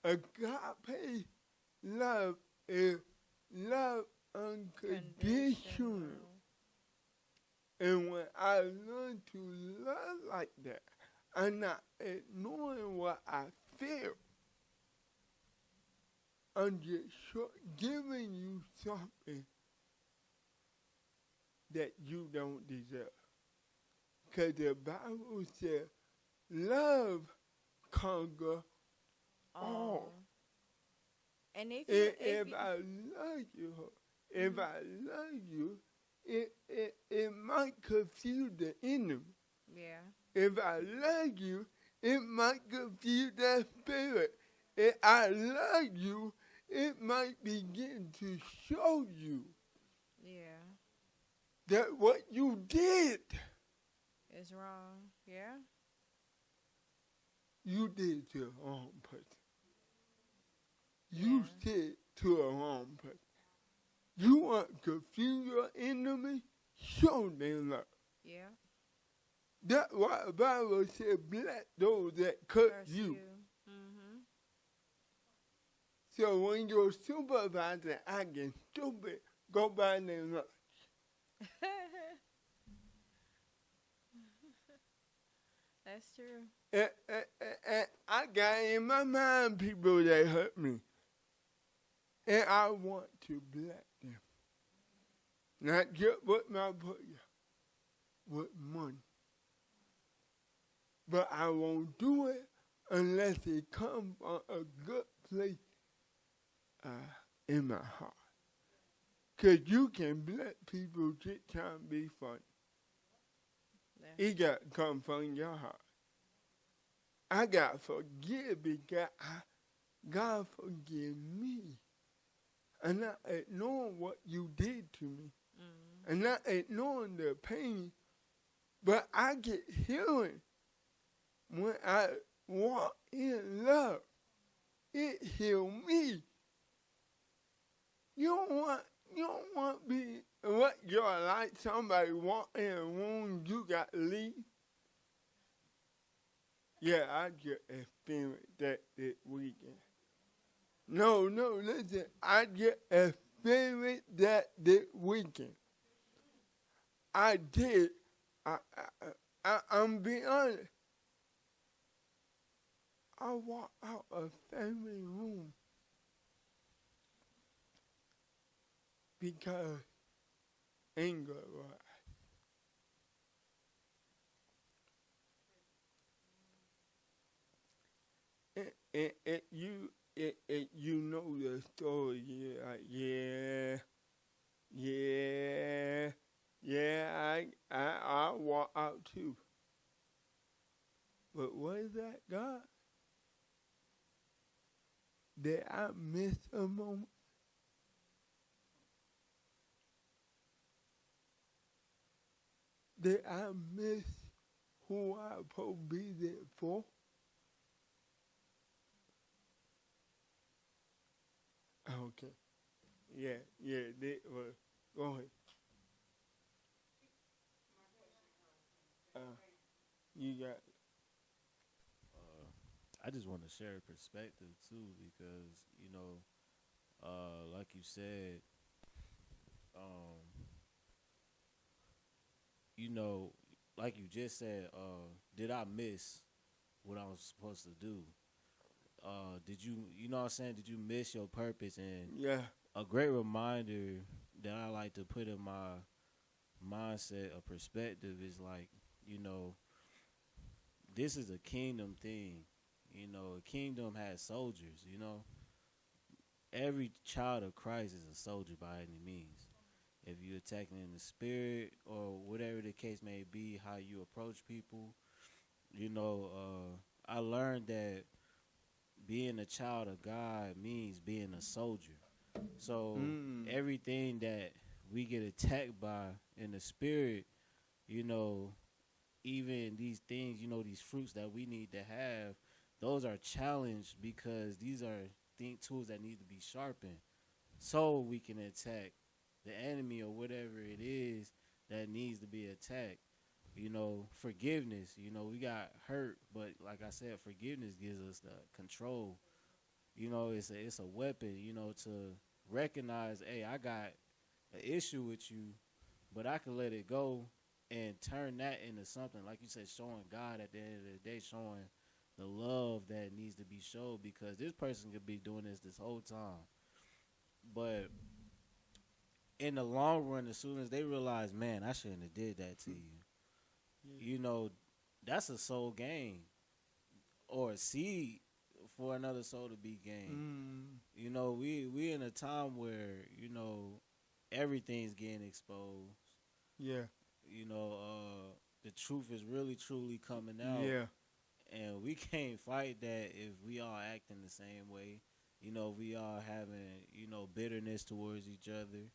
Agape love is love unconditional. And when I learn to love like that, I'm not ignoring what I feel. I'm just giving you something that you don't deserve. Because the Bible says, love conquers all. And if I love you, if I love you, it might confuse the enemy. Yeah. If I love you, it might confuse that spirit. If I love you, it might begin to show you that what you did is wrong. Yeah. You did to a wrong person. You said to a wrong person. You want to confuse your enemy? Show them love. Yeah. That's why the Bible said, bless those that curse you. Mm-hmm. So when your supervisor acting stupid, go buy them lunch. That's true. And I got in my mind people that hurt me. And I want to bless them. Not just with my prayer, with money. But I won't do it unless it comes from a good place in my heart. Because you can bless people just trying to be funny. Yeah. It got to come from your heart. I got to forgive because God forgive me. And not ignoring what you did to me. And not ignoring the pain. But I get healing when I walk in love. It heals me. You don't want to be what you're like somebody walk in a room you got to leave. Yeah, I just experienced that this weekend. No, listen, I just experienced that this weekend. I did. I'm being honest. I walked out of family room because anger was. You know the story. You're like, I walk out too. But what is that, God? Did I miss a moment? Did I miss who I supposed to be there for. Okay. Yeah, that was, go ahead. You got, I just want to share a perspective too, because like you said, like you just said, did I miss what I was supposed to do? Did you know what I'm saying? Did you miss your purpose? And yeah, a great reminder that I like to put in my mindset, a perspective, is like, this is a kingdom thing. A kingdom has soldiers. Every child of Christ is a soldier by any means. If you're attacking in the spirit or whatever the case may be, how you approach people, I learned that being a child of God means being a soldier. So everything that we get attacked by in the spirit, even these things, these fruits that we need to have, those are challenged because these are tools that need to be sharpened so we can attack the enemy or whatever it is that needs to be attacked. Forgiveness, we got hurt, but like I said, forgiveness gives us the control. It's a weapon, to recognize, hey, I got an issue with you, but I can let it go and turn that into something, like you said, showing God at the end of the day, showing the love that needs to be showed, because this person could be doing this whole time. But in the long run, as soon as they realize, man, I shouldn't have did that to you, that's a soul gain or a seed for another soul to be gained. We in a time where, everything's getting exposed. yeah, The truth is really, truly coming out. yeah. And we can't fight that if we all acting the same way. We all having, bitterness towards each other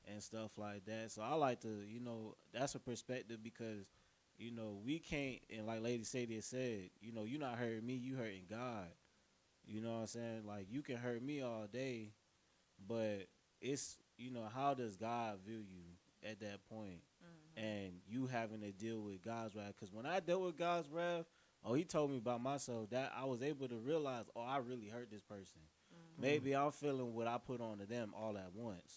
and stuff like that. So I like to, that's a perspective, because, we can't, and like Lady Sadia said, you're not hurting me, you hurting God. You know what I'm saying? Like, you can hurt me all day, but it's, how does God view you at that point? And you having to deal with God's wrath. Because when I dealt with God's wrath, he told me about myself, that I was able to realize, I really hurt this person. Maybe I'm feeling what I put on to them all at once.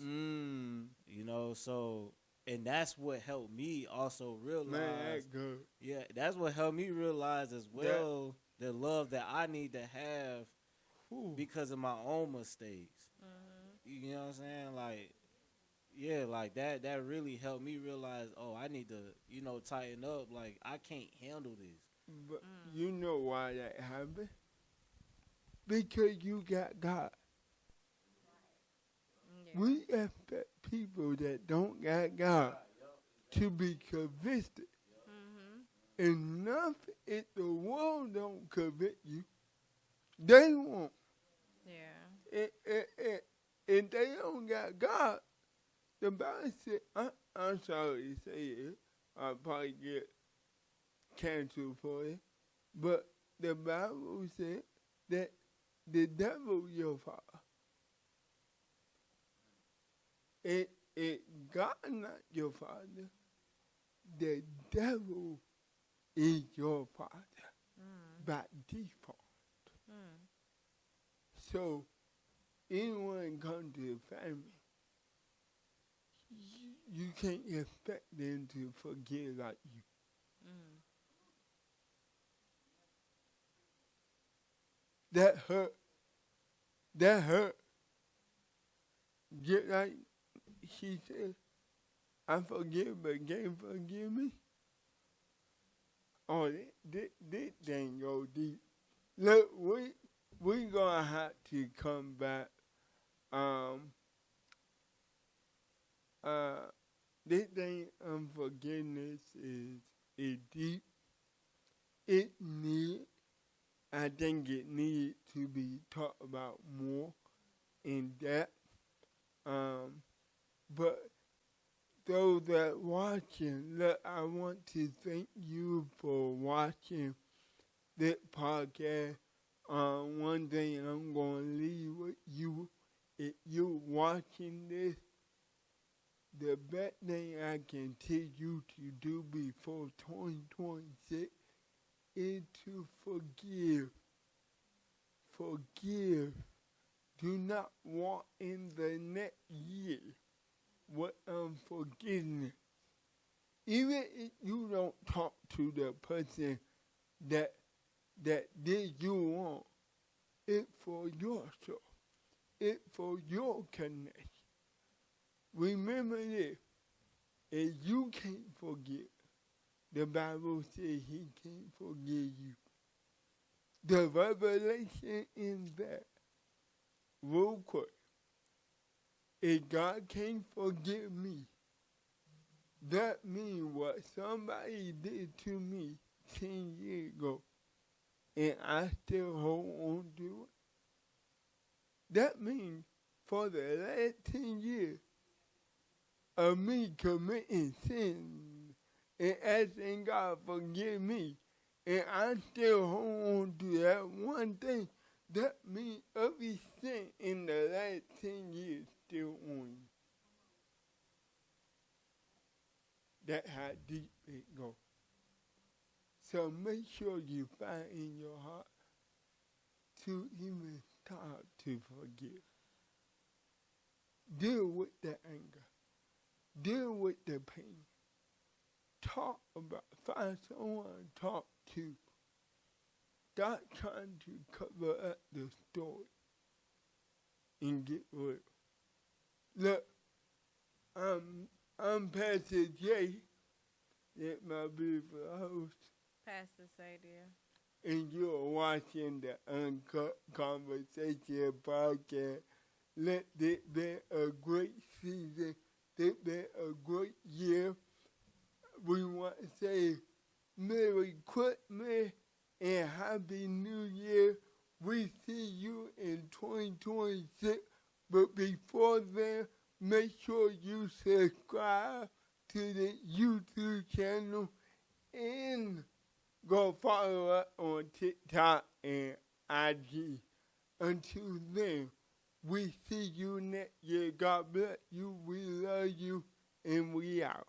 So, and that's what helped me also realize. Man, that's good. Yeah, that's what helped me realize as well, the love that I need to have because of my own mistakes. You know what I'm saying? Like, yeah, like that really helped me realize, I need to, tighten up. Like, I can't handle this. But you know why that happened? Because you got God. Yeah. We expect people that don't got God to be convicted. Enough if the world don't convict you, they won't. Yeah. If they don't got God, the Bible said, I'm sorry to say it, I'll probably get canceled for it, but the Bible said that the devil is your father. If God not your father, the devil is your father by default. So anyone come to the family, you can't expect them to forgive like you. That hurt. That hurt. Just like she said, I forgive, but can't forgive me. Oh, this thing go deep. Look, we gonna have to come back. This thing, unforgiveness is deep. I think it needs to be talked about more in depth. But those that watching, look, I want to thank you for watching this podcast. One thing I'm going to leave with you, if you're watching this, the best thing I can tell you to do before 2026 is to forgive. Forgive. Do not walk in the next year with unforgiveness. Even if you don't talk to the person that did you wrong, it's for yourself. It's for your connection. Remember this, if you can't forgive, the Bible says he can't forgive you. The revelation in that, real quick, if God can't forgive me, that means what somebody did to me 10 years ago, and I still hold on to it. That means for the last 10 years of me committing sin and asking God forgive me, and I still hold on to that one thing, that means every sin in the last 10 years still on you. That's how deep it goes. So make sure you find in your heart to even start to forgive. Deal with the anger. Deal with the pain. Find someone to talk to. Stop trying to cover up the story and get real. Look, I'm Pastor J, that's my beautiful host, Pastor Sadia. and you're watching the Uncut Conversation Podcast. Let this be a great season. This be a great year. We want to say Merry Christmas and Happy New Year. We see you in 2026. But before then, make sure you subscribe to the YouTube channel and go follow us on TikTok and IG. Until then, we see you next year. God bless you. We love you. And we out.